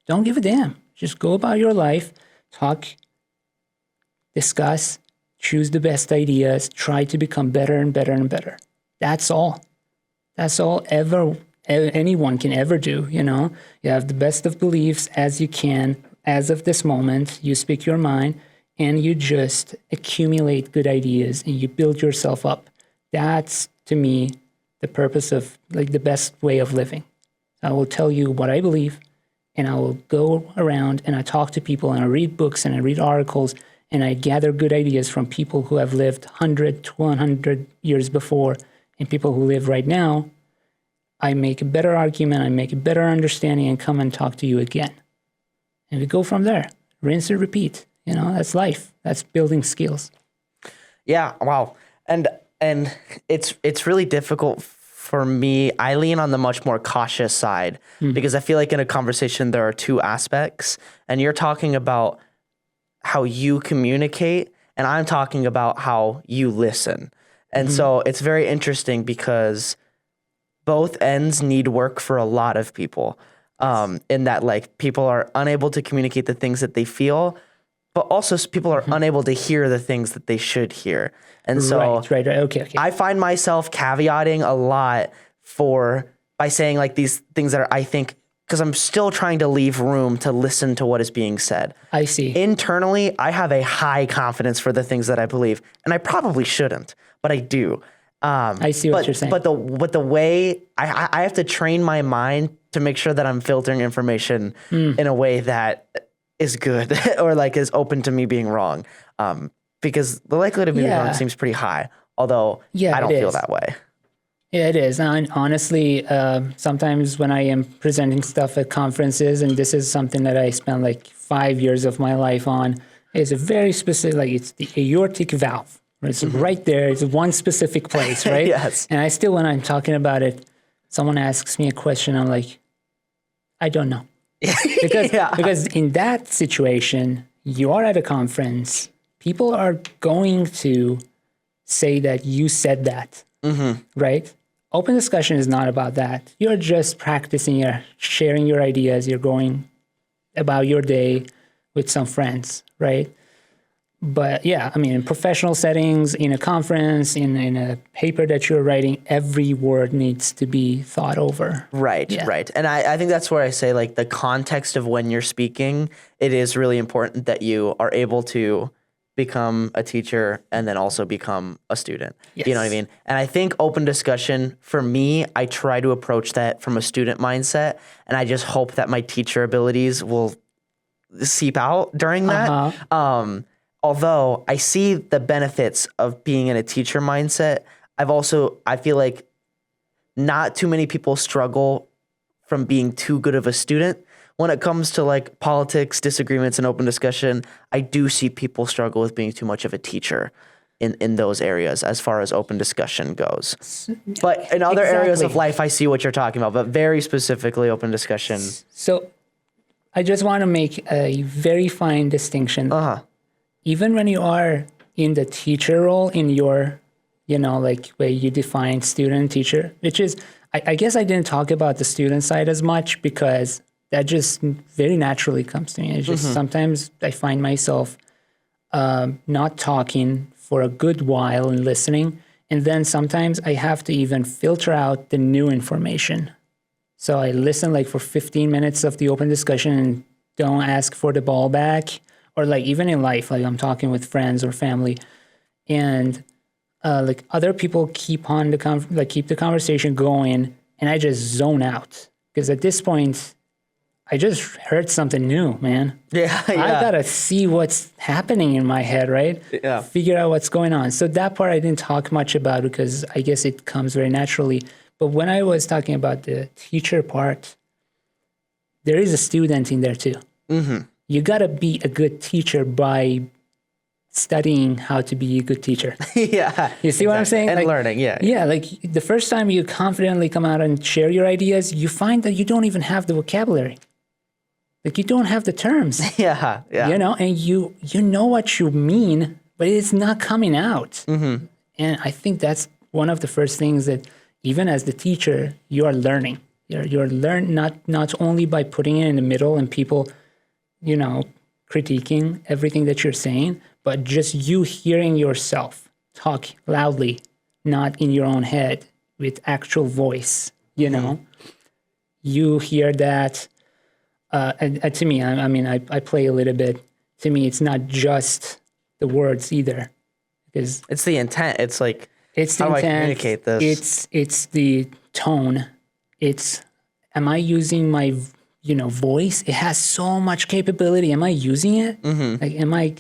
don't give a damn. Just go about your life, talk, discuss, choose the best ideas, try to become better and better and better. That's all. That's all anyone can ever do, you know? You have the best of beliefs as you can, as of this moment. You speak your mind, and you just accumulate good ideas, and you build yourself up. That's, to me, the purpose of, like, the best way of living. I will tell you what I believe, and I will go around, and I talk to people, and I read books, and I read articles, and I gather good ideas from people who have lived 100 to 100 years before and people who live right now. I make a better argument, I make a better understanding, and come and talk to you again. And we go from there. Rinse and repeat. You know, that's life. That's building skills. Yeah. Wow. And it's really difficult for me. I lean on the much more cautious side because I feel like in a conversation there are two aspects, and you're talking about how you communicate, and I'm talking about how you listen. And so it's very interesting because both ends need work for a lot of people, in that, like, people are unable to communicate the things that they feel, but also people are unable to hear the things that they should hear. And so Right. Okay. I find myself caveating a lot by saying, like, these things that I think, because I'm still trying to leave room to listen to what is being said. I see. Internally, I have a high confidence for the things that I believe, and I probably shouldn't, but I do. I see what you're saying. But the way I have to train my mind to make sure that I'm filtering information in a way that is good or, like, is open to me being wrong, because the likelihood of being wrong seems pretty high. Although I don't feel that way. Yeah, it is. And honestly, sometimes when I am presenting stuff at conferences, and this is something that I spent like 5 years of my life on, is a very specific, like, it's the aortic valve. It's right there. It's one specific place, right? Yes. And I still, when I'm talking about it, someone asks me a question, I'm like, I don't know. Because in that situation, you are at a conference, people are going to say that you said that, right? Open discussion is not about that. You're just practicing, you're sharing your ideas, you're going about your day with some friends, right? But yeah, I mean, in professional settings, in a conference, in a paper that you're writing, every word needs to be thought over. Right. And I think that's where I say, like, the context of when you're speaking, it is really important that you are able to become a teacher and then also become a student. Yes. You know what I mean? And I think open discussion, for me, I try to approach that from a student mindset, and I just hope that my teacher abilities will seep out during that. Although I see the benefits of being in a teacher mindset, I feel like not too many people struggle from being too good of a student. When it comes to, like, politics, disagreements, and open discussion, I do see people struggle with being too much of a teacher in those areas as far as open discussion goes. But in other areas of life, I see what you're talking about, but very specifically open discussion. So I just want to make a very fine distinction. Even when you are in the teacher role, in your, you know, like, way you define student teacher, which is, I guess I didn't talk about the student side as much because that just very naturally comes to me. It's just sometimes I find myself not talking for a good while and listening. And then sometimes I have to even filter out the new information. So I listen, like, for 15 minutes of the open discussion and don't ask for the ball back. Or, like, even in life, like, I'm talking with friends or family, and like, other people keep the conversation going, and I just zone out because at this point, I just heard something new, man. Yeah, I yeah. gotta see what's happening in my head, right? Yeah. Figure out what's going on. So that part I didn't talk much about because I guess it comes very naturally. But when I was talking about the teacher part, there is a student in there too. Mm-hmm. You gotta be a good teacher by studying how to be a good teacher. Yeah. You see what I'm saying? And Like, learning, yeah. Yeah, like the first time you confidently come out and share your ideas, you find that you don't even have the vocabulary. Like you don't have the terms, Yeah, yeah. you know, and you know what you mean, but it's not coming out. Mm-hmm. And I think that's one of the first things that even as the teacher, you are learning. You're learn not only by putting it in the middle and people, you know, critiquing everything that you're saying, but just you hearing yourself talk loudly, not in your own head with actual voice, you know. You hear that. And to me, I mean, I play a little bit. To me, it's not just the words either, because It's the intent. It's like, it's the how do I intent. communicate this? It's the tone. It's, am I using my, you know, voice? It has so much capability. Am I using it? Mm-hmm. Like, am I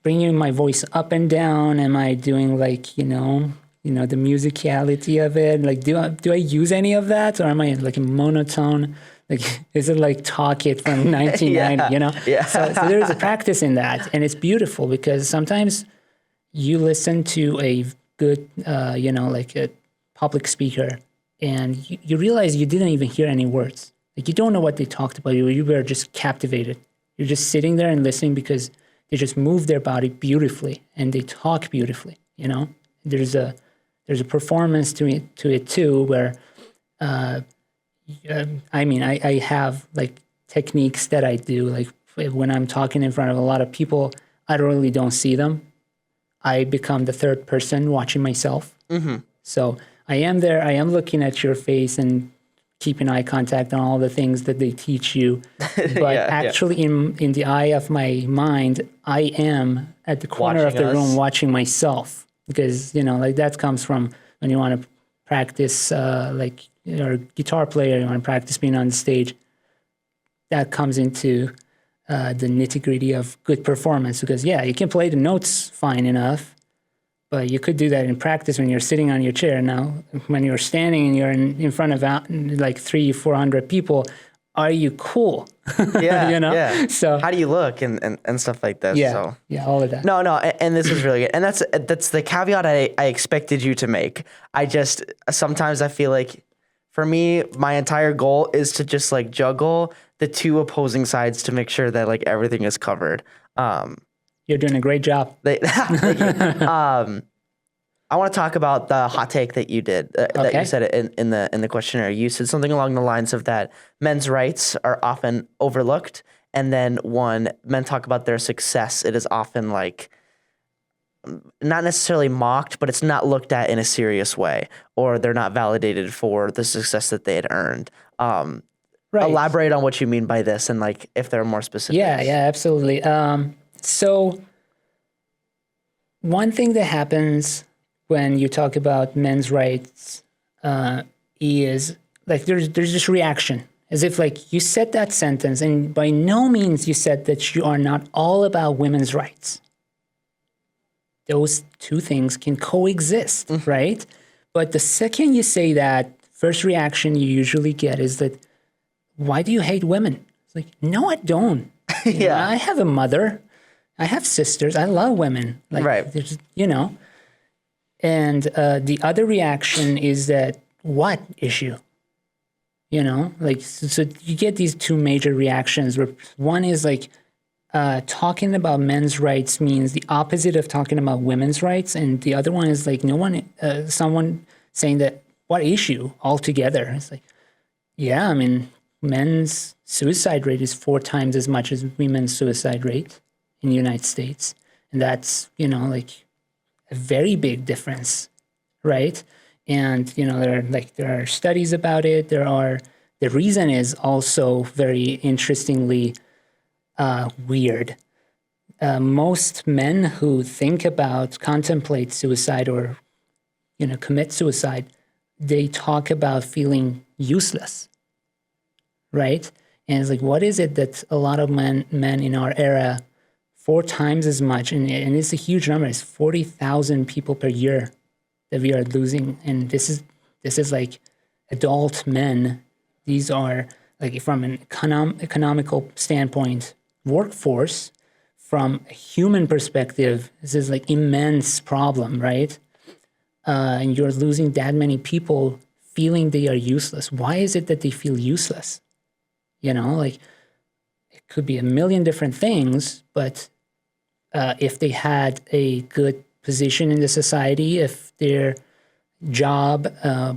bringing my voice up and down? Am I doing like, you know, the musicality of it? Like, do I use any of that, or am I like a monotone? Like, is it like Talk It from 1990? Yeah, You know? yeah. So there's a practice in that, and it's beautiful because sometimes you listen to a good, you know, like a public speaker, and you realize you didn't even hear any words. Like, you don't know what they talked about. You were just captivated. You're just sitting there and listening because they just move their body beautifully and they talk beautifully. You know, there's a performance to it too, where I mean, I have like techniques that I do. Like when I'm talking in front of a lot of people, I really don't see them. I become the third person watching myself. Mm-hmm. So I am there. I am looking at your face and keeping eye contact on all the things that they teach you. But actually, in the eye of my mind, I am at the corner of the room watching myself, because, you know, like that comes from when you want to practice, like you're a guitar player, you want to practice being on the stage. That comes into the nitty gritty of good performance, because you can play the notes fine enough, but you could do that in practice when you're sitting on your chair. Now, when you're standing and you're in front of like 300-400 people, are you cool? Yeah, you know? Yeah. So how do you look and stuff like this? Yeah, So. yeah, all of that. No, and this is really good, and that's the caveat I expected you to make. Sometimes I feel like, for me, my entire goal is to just like juggle the two opposing sides to make sure that like everything is covered. You're doing a great job. I want to talk about the hot take that you did, that you said in the questionnaire. You said something along the lines of that men's rights are often overlooked, and then when men talk about their success, it is often like not necessarily mocked, but it's not looked at in a serious way, or they're not validated for the success that they had earned. Right. Elaborate on what you mean by this, and like if there are more specifics. Yeah, absolutely. So one thing that happens when you talk about men's rights is like there's this reaction, as if like you said that sentence, and by no means you said that you are not all about women's rights. Those two things can coexist, right? But the second you say that, first reaction you usually get is that, why do you hate women? It's like, no, I don't. You know, I have a mother. I have sisters. I love women. Like, right. There's, you know. And the other reaction is that, what issue? You know, like, so you get these two major reactions where one is like, talking about men's rights means the opposite of talking about women's rights. And the other one is like, someone saying that, what issue altogether? It's like, yeah, I mean, men's suicide rate is 4 times as much as women's suicide rate in the United States. And that's, you know, like a very big difference, right? And, you know, there are studies about it. The reason is also very interestingly weird. Most men who contemplate suicide or, you know, commit suicide, they talk about feeling useless, right? And it's like, what is it that a lot of men in our era, 4 times as much, and it's a huge number, it's 40,000 people per year that we are losing. And this is like adult men. These are like, from an economical standpoint, workforce. From a human perspective, this is like immense problem, right? And you're losing that many people feeling they are useless. Why is it that they feel useless? Like, it could be a million different things, but if they had a good position in the society, if their job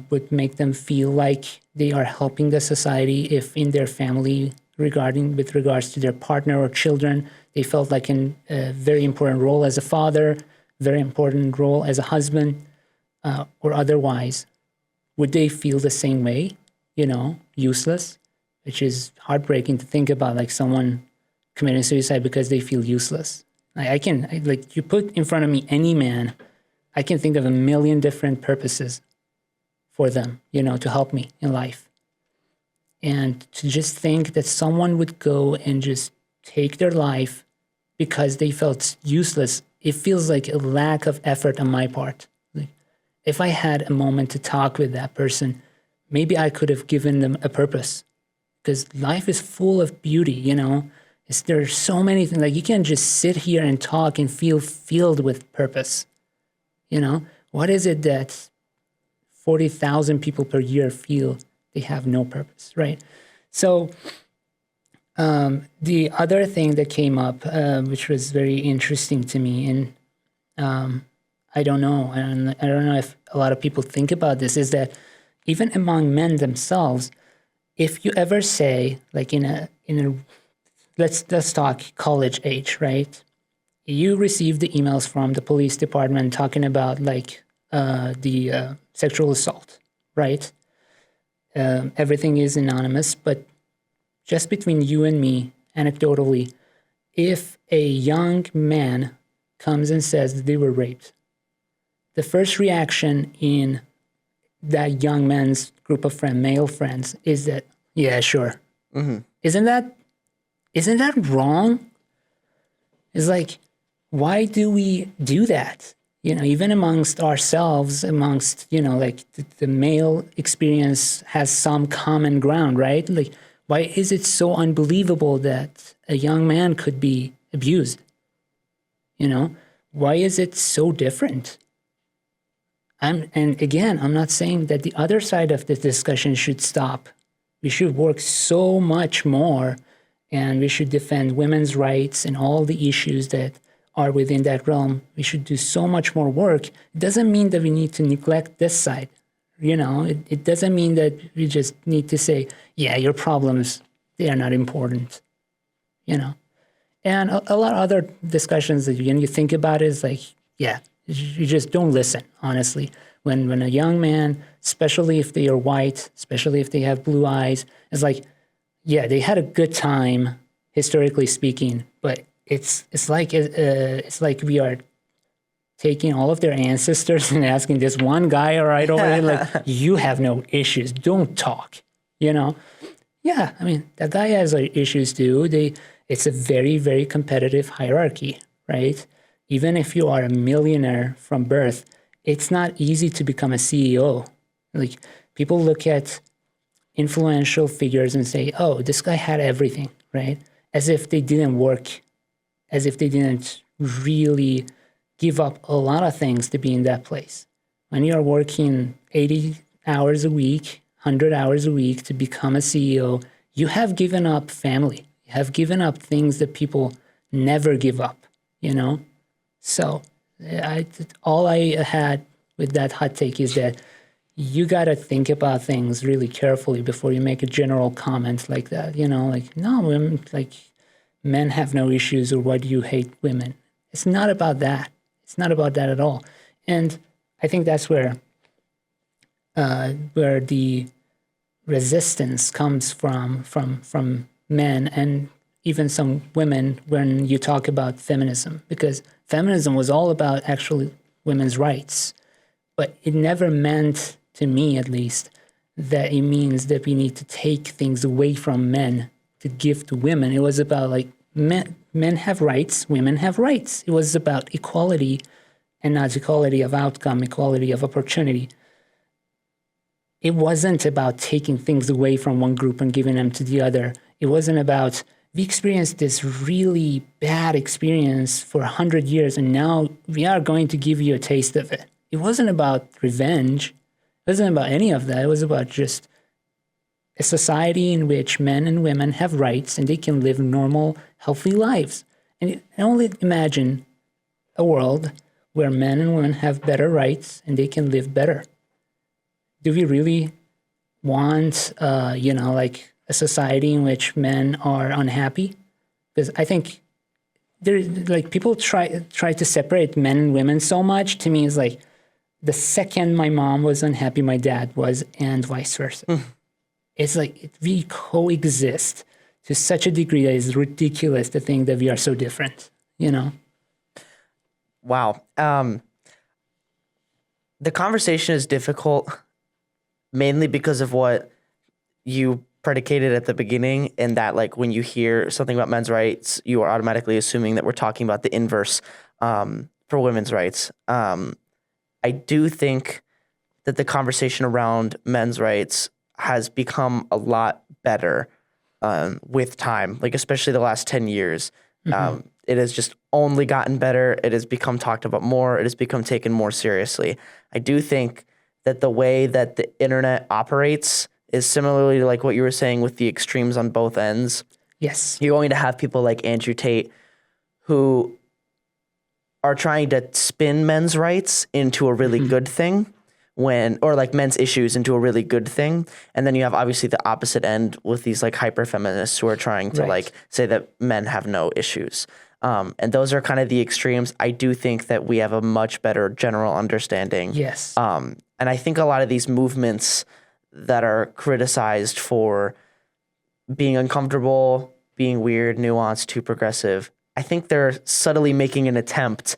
would make them feel like they are helping the society, if in their family, with regards to their partner or children, they felt like a very important role as a father, very important role as a husband, or otherwise, would they feel the same way, useless? Which is heartbreaking to think about, like someone committing suicide because they feel useless. You put in front of me any man, I can think of a million different purposes for them, to help me in life. And to just think that someone would go and just take their life because they felt useless, it feels like a lack of effort on my part. Like, if I had a moment to talk with that person, maybe I could have given them a purpose. Because life is full of beauty, there are so many things. Like, you can't just sit here and talk and feel filled with purpose. What is it that 40,000 people per year feel they have no purpose, right? So the other thing that came up, which was very interesting to me, and I don't know if a lot of people think about this, is that even among men themselves, if you ever say, like let's talk college age, right? You receive the emails from the police department talking about the sexual assault, right? Everything is anonymous, but just between you and me, anecdotally, if a young man comes and says that they were raped, the first reaction in that young man's group of male friends is that, yeah, sure. Mm-hmm. Isn't that wrong? It's like, why do we do that? Even amongst ourselves, the male experience has some common ground, right? Like, why is it so unbelievable that a young man could be abused? Why is it so different? And again, I'm not saying that the other side of this discussion should stop. We should work so much more, and we should defend women's rights and all the issues that are within that realm. We should do so much more work. It doesn't mean that we need to neglect this side. It doesn't mean that we just need to say, yeah, your problems, they are not important, And a lot of other discussions that when you think about it is like, yeah, you just don't listen, honestly. When a young man, especially if they are white, especially if they have blue eyes, it's like, yeah, they had a good time, historically speaking, but it's like we are taking all of their ancestors and asking this one guy right over there, like, you have no issues, don't talk, Yeah, I mean, that guy has issues too. It's a very, very competitive hierarchy, right? Even if you are a millionaire from birth, it's not easy to become a CEO. Like, people look at influential figures and say, oh, this guy had everything, right? As if they didn't work, as if they didn't really give up a lot of things to be in that place. When you are working 80 hours a week, 100 hours a week to become a CEO, you have given up family. You have given up things that people never give up, So all I had with that hot take is that you got to think about things really carefully before you make a general comment like that, no, women, men have no issues, or why do you hate women? It's not about that. It's not about that at all. And I think that's where the resistance comes from men and even some women when you talk about feminism, because feminism was all about actually women's rights, but it never meant, to me at least, that it means that we need to take things away from men to give to women. It was about like men have rights, women have rights. It was about equality, and not equality of outcome, equality of opportunity. It wasn't about taking things away from one group and giving them to the other. It wasn't about, we experienced this really bad experience for 100 years, and now we are going to give you a taste of it. It wasn't about revenge. It wasn't about any of that. It was about just a society in which men and women have rights and they can live normal, healthy lives. And only imagine a world where men and women have better rights and they can live better. Do we really want, like a society in which men are unhappy? Because I think people try to separate men and women so much. To me, it's like the second my mom was unhappy, my dad was, and vice versa. It's like we coexist to such a degree that it's ridiculous to think that we are so different, Wow. The conversation is difficult mainly because of what you predicated at the beginning, and that like when you hear something about men's rights, you are automatically assuming that we're talking about the inverse for women's rights. I do think that the conversation around men's rights has become a lot better with time, like especially the last 10 years. It has just only gotten better. It has become talked about more. It has become taken more seriously. I do think that the way that the internet operates is similarly like what you were saying with the extremes on both ends. Yes. You're going to have people like Andrew Tate who are trying to spin men's rights into a really good thing or like men's issues into a really good thing. And then you have obviously the opposite end with these like hyper feminists who are trying to like say that men have no issues. And those are kind of the extremes. I do think that we have a much better general understanding. Yes. And I think a lot of these movements that are criticized for being uncomfortable, being weird, nuanced, too progressive, I think they're subtly making an attempt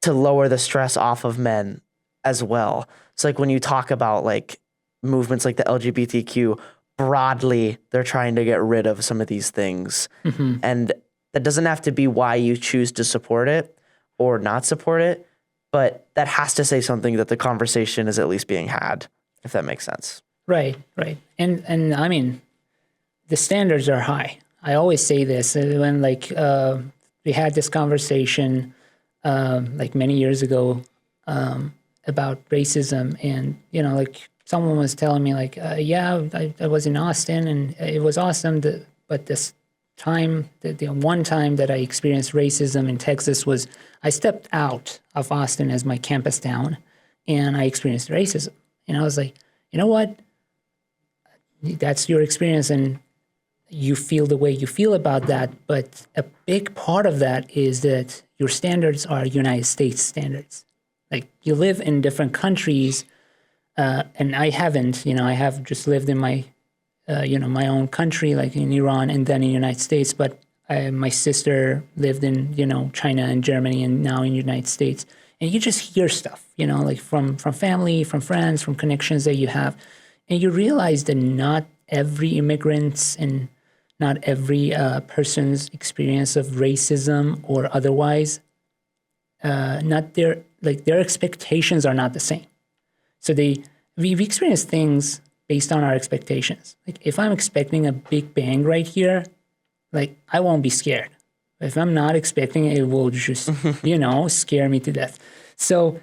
to lower the stress off of men as well. It's like when you talk about like movements like the LGBTQ, broadly, they're trying to get rid of some of these things. And that doesn't have to be why you choose to support it or not support it, but that has to say something that the conversation is at least being had, if that makes sense. Right. And I mean, the standards are high. I always say this when we had this conversation like many years ago about racism, and like someone was telling me like, I was in Austin and it was awesome, but this time, the one time that I experienced racism in Texas was I stepped out of Austin as my campus town and I experienced racism. And I was like, you know what? That's your experience and you feel the way you feel about that. But a big part of that is that your standards are United States standards. Like you live in different countries and I haven't, I have just lived in my my own country, like in Iran and then in the United States. But my sister lived in, China and Germany and now in the United States. And you just hear stuff, like from family, from friends, from connections that you have. And you realize that not every immigrant's and not every person's experience of racism or otherwise, their expectations are not the same. So we experience things based on our expectations. Like if I'm expecting a big bang right here, like I won't be scared. If I'm not expecting it, it will just, scare me to death. So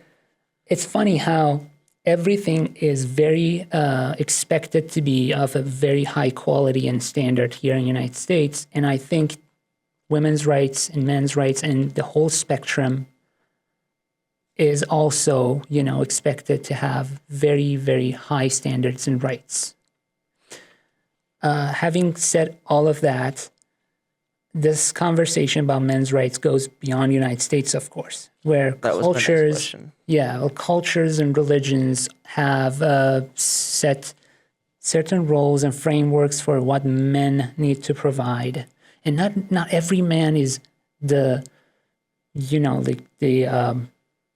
it's funny how everything is very expected to be of a very high quality and standard here in the United States. And I think women's rights and men's rights and the whole spectrum is also, expected to have very, very high standards and rights. Having said all of that, this conversation about men's rights goes beyond the United States, of course, where cultures and religions have set certain roles and frameworks for what men need to provide. And not every man is the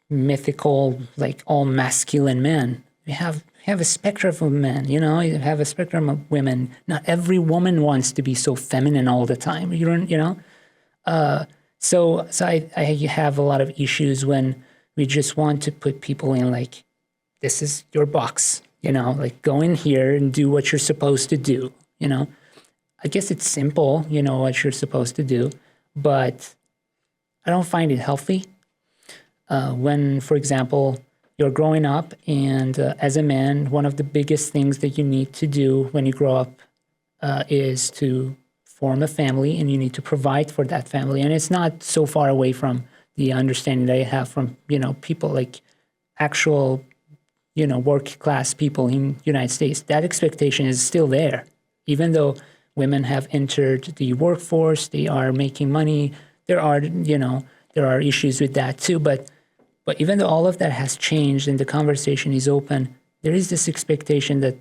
mythical, like all masculine man. We have have a spectrum of men, you know, you have a spectrum of women. Not every woman wants to be so feminine all the time. You don't, you know? So I have a lot of issues when we just want to put people in like, this is your box, you know, like go in here and do what you're supposed to do, you know? I guess it's simple, you know, what you're supposed to do, but I don't find it healthy. When, for example, you're growing up and as a man, one of the biggest things that you need to do when you grow up is to form a family, and you need to provide for that family. And it's not so far away from the understanding that I have from, you know, people like actual, you know, working class people in the United States. That expectation is still there. Even though women have entered the workforce, they are making money, there are, you know, there are issues with that too. But even though all of that has changed and the conversation is open, there is this expectation that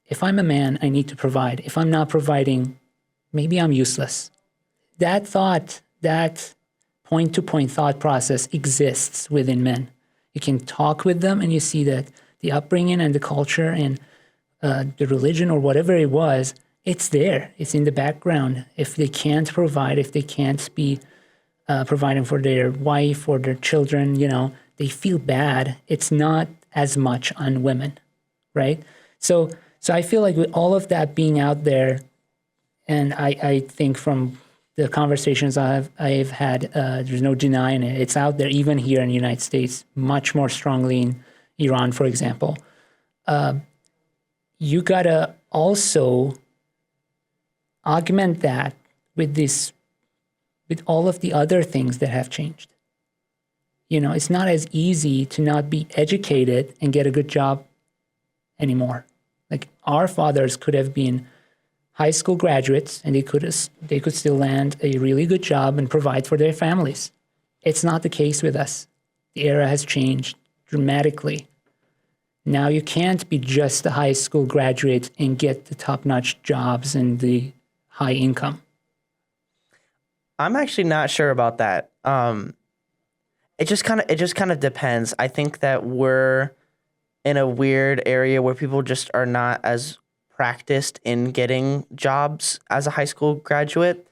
if I'm a man, I need to provide. If I'm not providing, maybe I'm useless. That thought, that point-to-point thought process exists within men. You can talk with them and you see that the upbringing and the culture and the religion or whatever it was, it's there. It's in the background. If they can't provide, if they can't be providing for their wife or their children, you know, they feel bad. It's not as much on women, right? So I feel like with all of that being out there, and I think from the conversations I've had, there's no denying it. It's out there, even here in the United States, much more strongly in Iran, for example. You gotta also augment that with all of the other things that have changed. You know, it's not as easy to not be educated and get a good job anymore. Like our fathers could have been high school graduates and they could still land a really good job and provide for their families. It's not the case with us. The era has changed dramatically. Now you can't be just a high school graduate and get the top-notch jobs and the high income. I'm actually not sure about that. It just kind of depends. I think that we're in a weird area where people just are not as practiced in getting jobs as a high school graduate.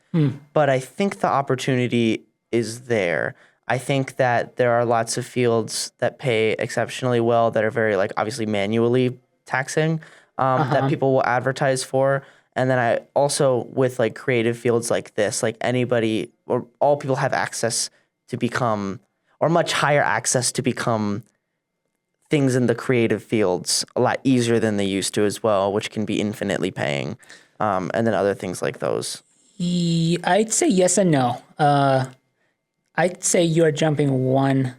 But I think the opportunity is there. I think that there are lots of fields that pay exceptionally well that are very like obviously manually taxing that people will advertise for. And then I also with like creative fields like this, like anybody or all people have access to become or much higher access to become things in the creative fields a lot easier than they used to as well, which can be infinitely paying. And then other things like those. I'd say yes and no. I'd say you're jumping one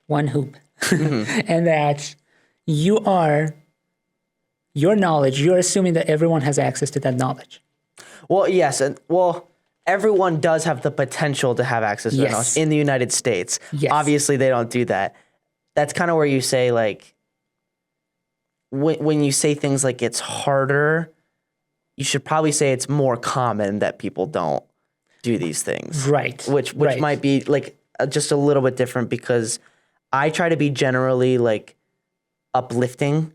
hoop. And that your knowledge, you're assuming that everyone has access to that knowledge. Well, yes. And well, everyone does have the potential to have access to that knowledge in the United States. Yes. Obviously, they don't do that. That's kind of where you say, like, when you say things like it's harder, you should probably say it's more common that people don't do these things. Right. Which might be, like, just a little bit different because I try to be generally, like, uplifting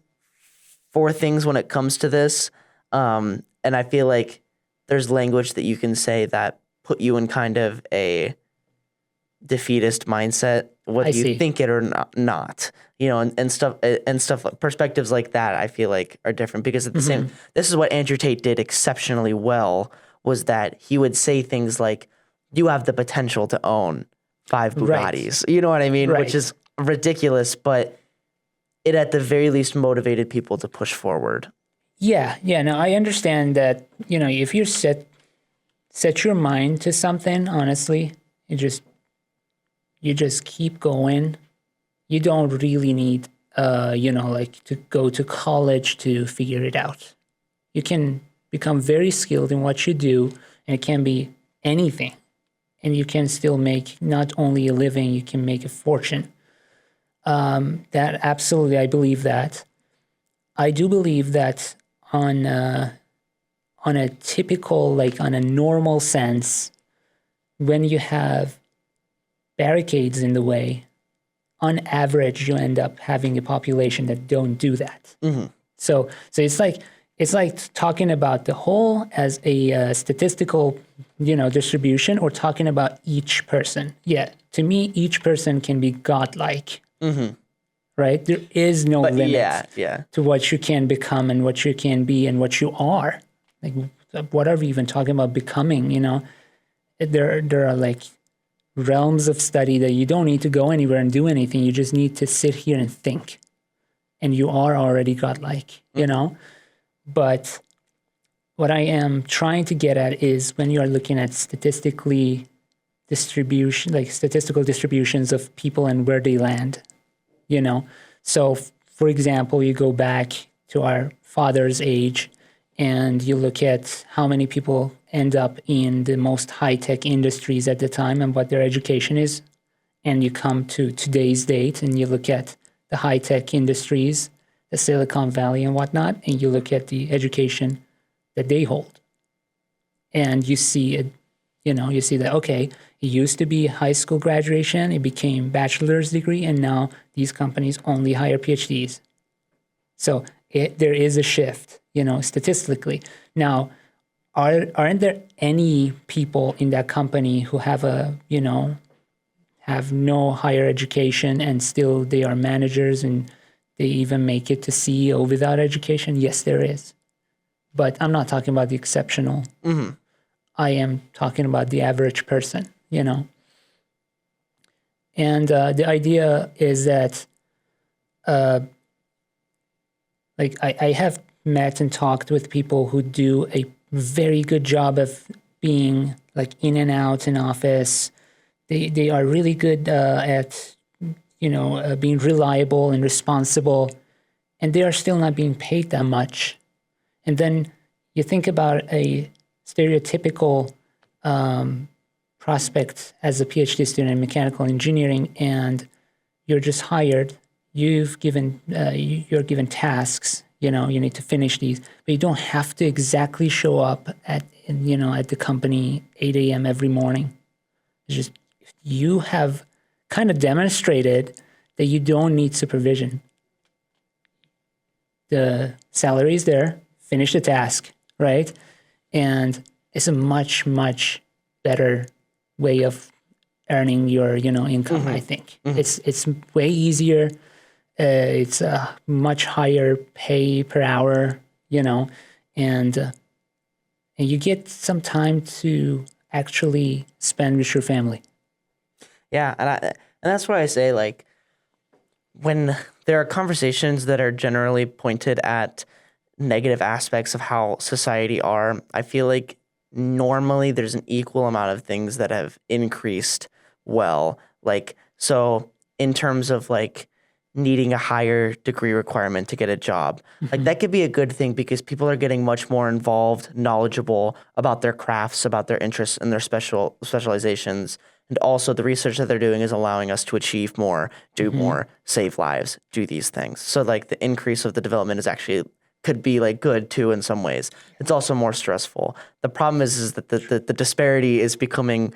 for things when it comes to this. And I feel like there's language that you can say that put you in kind of a defeatist mindset, whether you think it or not, you know, and stuff like perspectives like that, I feel like are different because at the same, this is what Andrew Tate did exceptionally well was that he would say things like, you have the potential to own 5 Bugattis, you know what I mean? Which is ridiculous, but it at the very least motivated people to push forward. Yeah. No, I understand that, you know, if you set your mind to something, honestly, you just keep going. You don't really need, you know, like to go to college to figure it out. You can become very skilled in what you do, and it can be anything. And you can still make not only a living, you can make a fortune. That absolutely, I believe that. I do believe that on a typical, like on a normal sense, when you have barricades in the way, on average, you end up having a population that don't do that. So it's like talking about the whole as a statistical, distribution, or talking about each person. Yeah, to me, each person can be godlike. Right? There is no limit to what you can become and what you can be and what you are. Like, what are we even talking about becoming? There are like realms of study that you don't need to go anywhere and do anything. You just need to sit here and think, and you are already godlike. But what I am trying to get at is when you are looking at statistical distributions of people and where they land. So for example, you go back to our father's age and you look at how many people end up in the most high-tech industries at the time and what their education is. And you come to today's date and you look at the high-tech industries, the Silicon Valley and whatnot, and you look at the education that they hold. And you see it, you see that, okay, it used to be high school graduation, it became bachelor's degree, and now these companies only hire PhDs. So there is a shift, statistically. Now, aren't there any people in that company who have have no higher education and still they are managers and they even make it to CEO without education? Yes, there is. But I'm not talking about the exceptional. I am talking about the average person, And the idea is that, I have met and talked with people who do a very good job of being like in and out in office. They are really good at, being reliable and responsible, and they are still not being paid that much. And then you think about a stereotypical prospect as a PhD student in mechanical engineering, and you're just hired. You're given tasks. You need to finish these, but you don't have to exactly show up at the company 8 a.m. every morning. It's just you have kind of demonstrated that you don't need supervision. The salary is there. Finish the task, right? And it's a much, much better way of earning your, income, I think. It's way easier. It's a much higher pay per hour, and you get some time to actually spend with your family. Yeah, and that's why I say, like, when there are conversations that are generally pointed at negative aspects of how society are, I feel like normally there's an equal amount of things that have increased well. Like, so in terms of like needing a higher degree requirement to get a job, like that could be a good thing because people are getting much more involved, knowledgeable about their crafts, about their interests and their specializations. And also the research that they're doing is allowing us to achieve more, do more, save lives, do these things. So like the increase of the development is actually could be like good too in some ways. It's also more stressful. The problem is that the disparity is becoming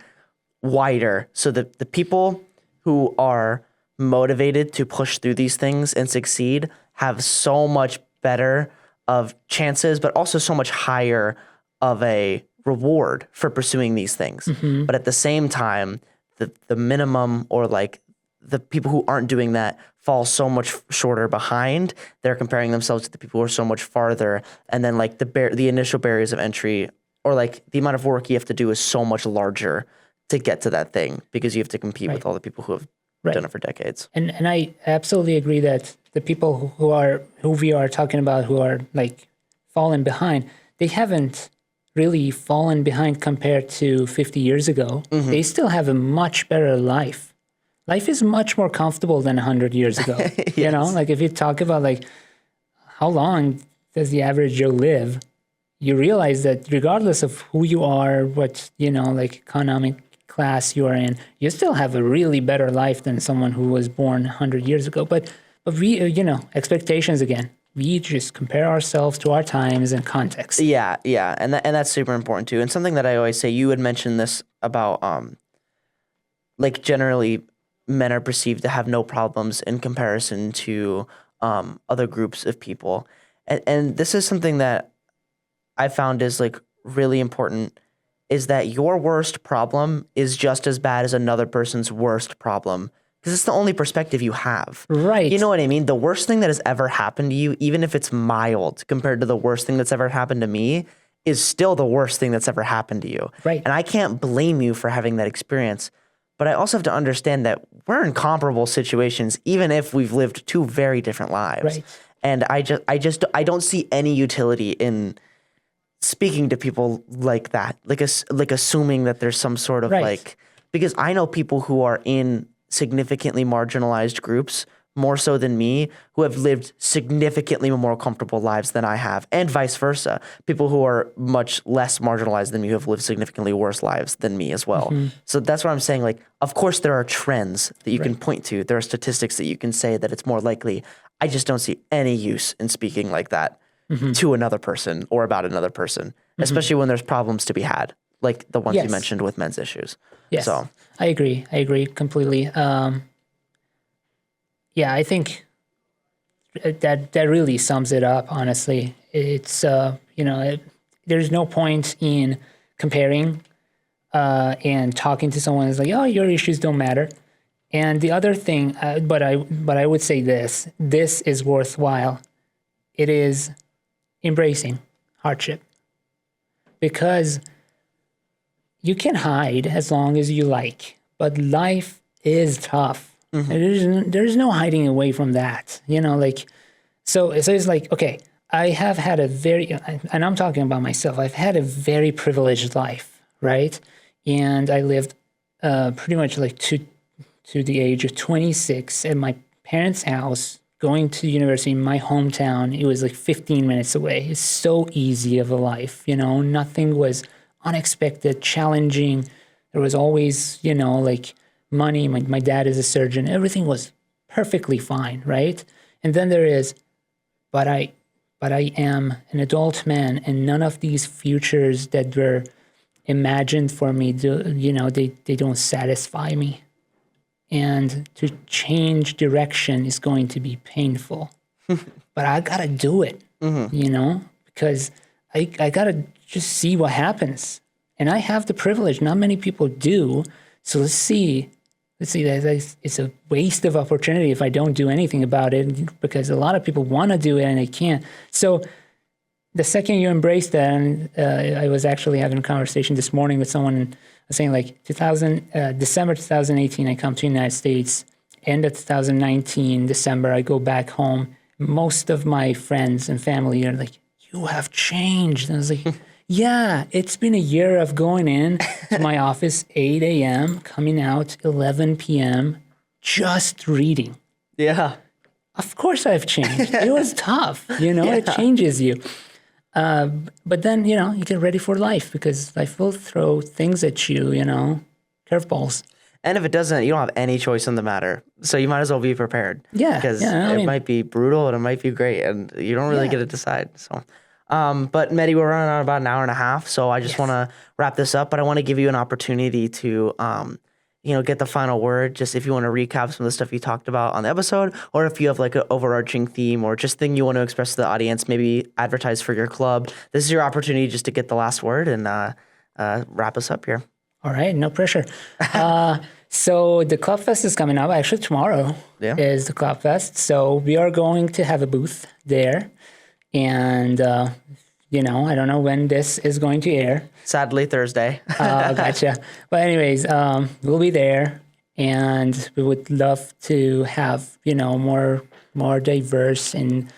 wider. So the people who are motivated to push through these things and succeed have so much better of chances, but also so much higher of a reward for pursuing these things. But at the same time, the minimum or like the people who aren't doing that fall so much shorter behind. They're comparing themselves to the people who are so much farther. And then like the initial barriers of entry or like the amount of work you have to do is so much larger to get to that thing because you have to compete with all the people who have done it for decades. And I absolutely agree that the people who we are talking about who are like fallen behind, they haven't really fallen behind compared to 50 years ago. They still have a much better life. Life is much more comfortable than 100 years ago. Yes. Like if you talk about like how long does the average Joe live, you realize that regardless of who you are, what, like economic class you are in, you still have a really better life than someone who was born 100 years ago. But we, expectations again. We just compare ourselves to our times and context. Yeah, and that's super important too. And something that I always say, you had mentioned this about like generally men are perceived to have no problems in comparison to other groups of people. And this is something that I found is like really important, is that your worst problem is just as bad as another person's worst problem, because it's the only perspective you have. Right. You know what I mean? The worst thing that has ever happened to you, even if it's mild compared to the worst thing that's ever happened to me, is still the worst thing that's ever happened to you. Right. And I can't blame you for having that experience. But I also have to understand that we're in comparable situations, even if we've lived two very different lives. Right. And I don't see any utility in speaking to people like that, like assuming that there's some sort of Right. like, because I know people who are in significantly marginalized groups more so than me, who have lived significantly more comfortable lives than I have, and vice versa. People who are much less marginalized than me who have lived significantly worse lives than me as well. So that's what I'm saying. Like, of course, there are trends that you can point to. There are statistics that you can say that it's more likely. I just don't see any use in speaking like that to another person or about another person, especially when there's problems to be had, like the ones you mentioned with men's issues. Yes, So I agree. I agree completely. Yeah, I think that really sums it up. Honestly, it's there's no point in comparing and talking to someone who's like, oh, your issues don't matter. And the other thing, but I would say this is worthwhile. It is embracing hardship, because you can hide as long as you like, but life is tough. There's no hiding away from that, so it's like, okay, I have had and I'm talking about myself, I've had a very privileged life, right? And I lived pretty much like to the age of 26 at my parents' house, going to university in my hometown. It was like 15 minutes away. It's so easy of a life, nothing was unexpected, challenging. There was always, like money. My dad is a surgeon. Everything was perfectly fine, right? And then there is, but I am an adult man, and none of these futures that were imagined for me, they don't satisfy me. And to change direction is going to be painful. But I gotta do it, because I gotta just see what happens. And I have the privilege. Not many people do. So let's see. It's a waste of opportunity if I don't do anything about it, because a lot of people want to do it and they can't. So the second you embrace that, and I was actually having a conversation this morning with someone saying, like, December 2018, I come to the United States. End of 2019, December, I go back home. Most of my friends and family are like, you have changed. And I was like, yeah, it's been a year of going in to my office 8 a.m., coming out 11 p.m., just reading. yeah, Of course I've changed. It was tough, it changes you. But then, you get ready for life, because life will throw things at you, curveballs. and if it doesn't, you don't have any choice in the matter. So you might as well be prepared. Yeah, because I it mean, might be brutal and it might be great, and you don't really get to decide. So. But Mehdi, we're running on about an hour and a half, so I just want to wrap this up. But I want to give you an opportunity to, get the final word. Just if you want to recap some of the stuff you talked about on the episode, or if you have like an overarching theme or just thing you want to express to the audience, maybe advertise for your club. This is your opportunity just to get the last word and wrap us up here. All right, no pressure. So the Club Fest is coming up. Actually, tomorrow is the Club Fest. So we are going to have a booth there. And, I don't know when this is going to air. Sadly, Thursday. Gotcha. But anyways, we'll be there, and we would love to have, more diverse and,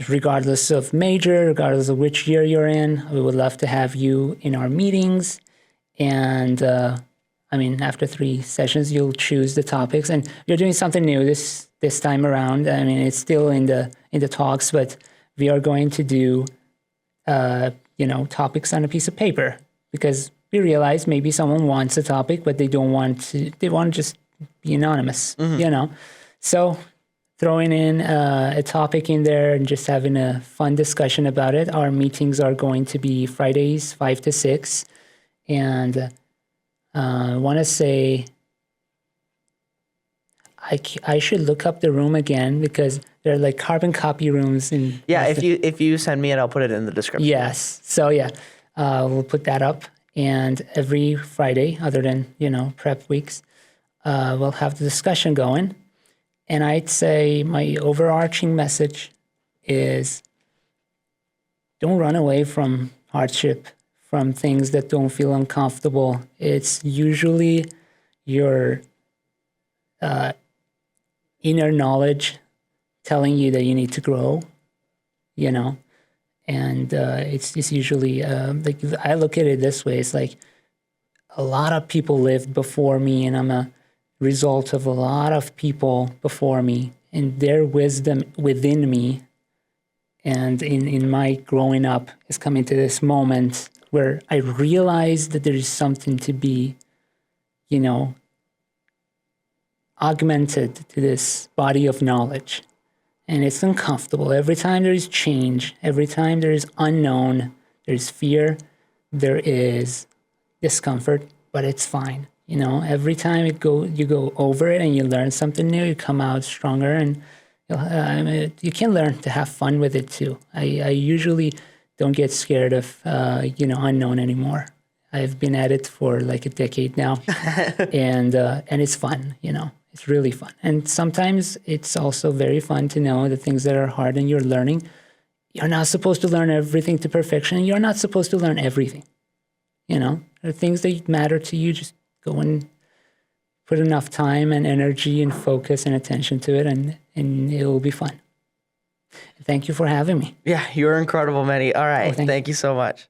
regardless of major, regardless of which year you're in, we would love to have you in our meetings. And, after 3 sessions, you'll choose the topics, and you're doing something new this time around. It's still in the talks, but we are going to do, topics on a piece of paper, because we realize maybe someone wants a topic, but they want to just be anonymous, So throwing in a topic in there and just having a fun discussion about it. Our meetings are going to be Fridays, 5 to 6. And I want to say I should look up the room again because they're like carbon copy rooms. Yeah, if you send me it, I'll put it in the description. Yes. So yeah, we'll put that up. And every Friday, other than, prep weeks, we'll have the discussion going. And I'd say my overarching message is don't run away from hardship, from things that don't feel uncomfortable. It's usually your inner knowledge telling you that you need to grow, and it's usually like I look at it this way. It's like a lot of people lived before me, and I'm a result of a lot of people before me, and their wisdom within me and in my growing up is coming to this moment where I realize that there is something to be, augmented to this body of knowledge. And it's uncomfortable. Every time there is change, every time there is unknown, there's fear, there is discomfort, but it's fine. Every time you go over it and you learn something new, you come out stronger, and you can learn to have fun with it too. I usually don't get scared of unknown anymore. I've been at it for like a decade now, and it's fun. It's really fun. And sometimes it's also very fun to know the things that are hard and you're learning. You're not supposed to learn everything to perfection. You're not supposed to learn everything. There are things that matter to you. Just go and put enough time and energy and focus and attention to it, and it will be fun. Thank you for having me. Yeah, you were incredible, Mehdi. All right. Thank you you so much.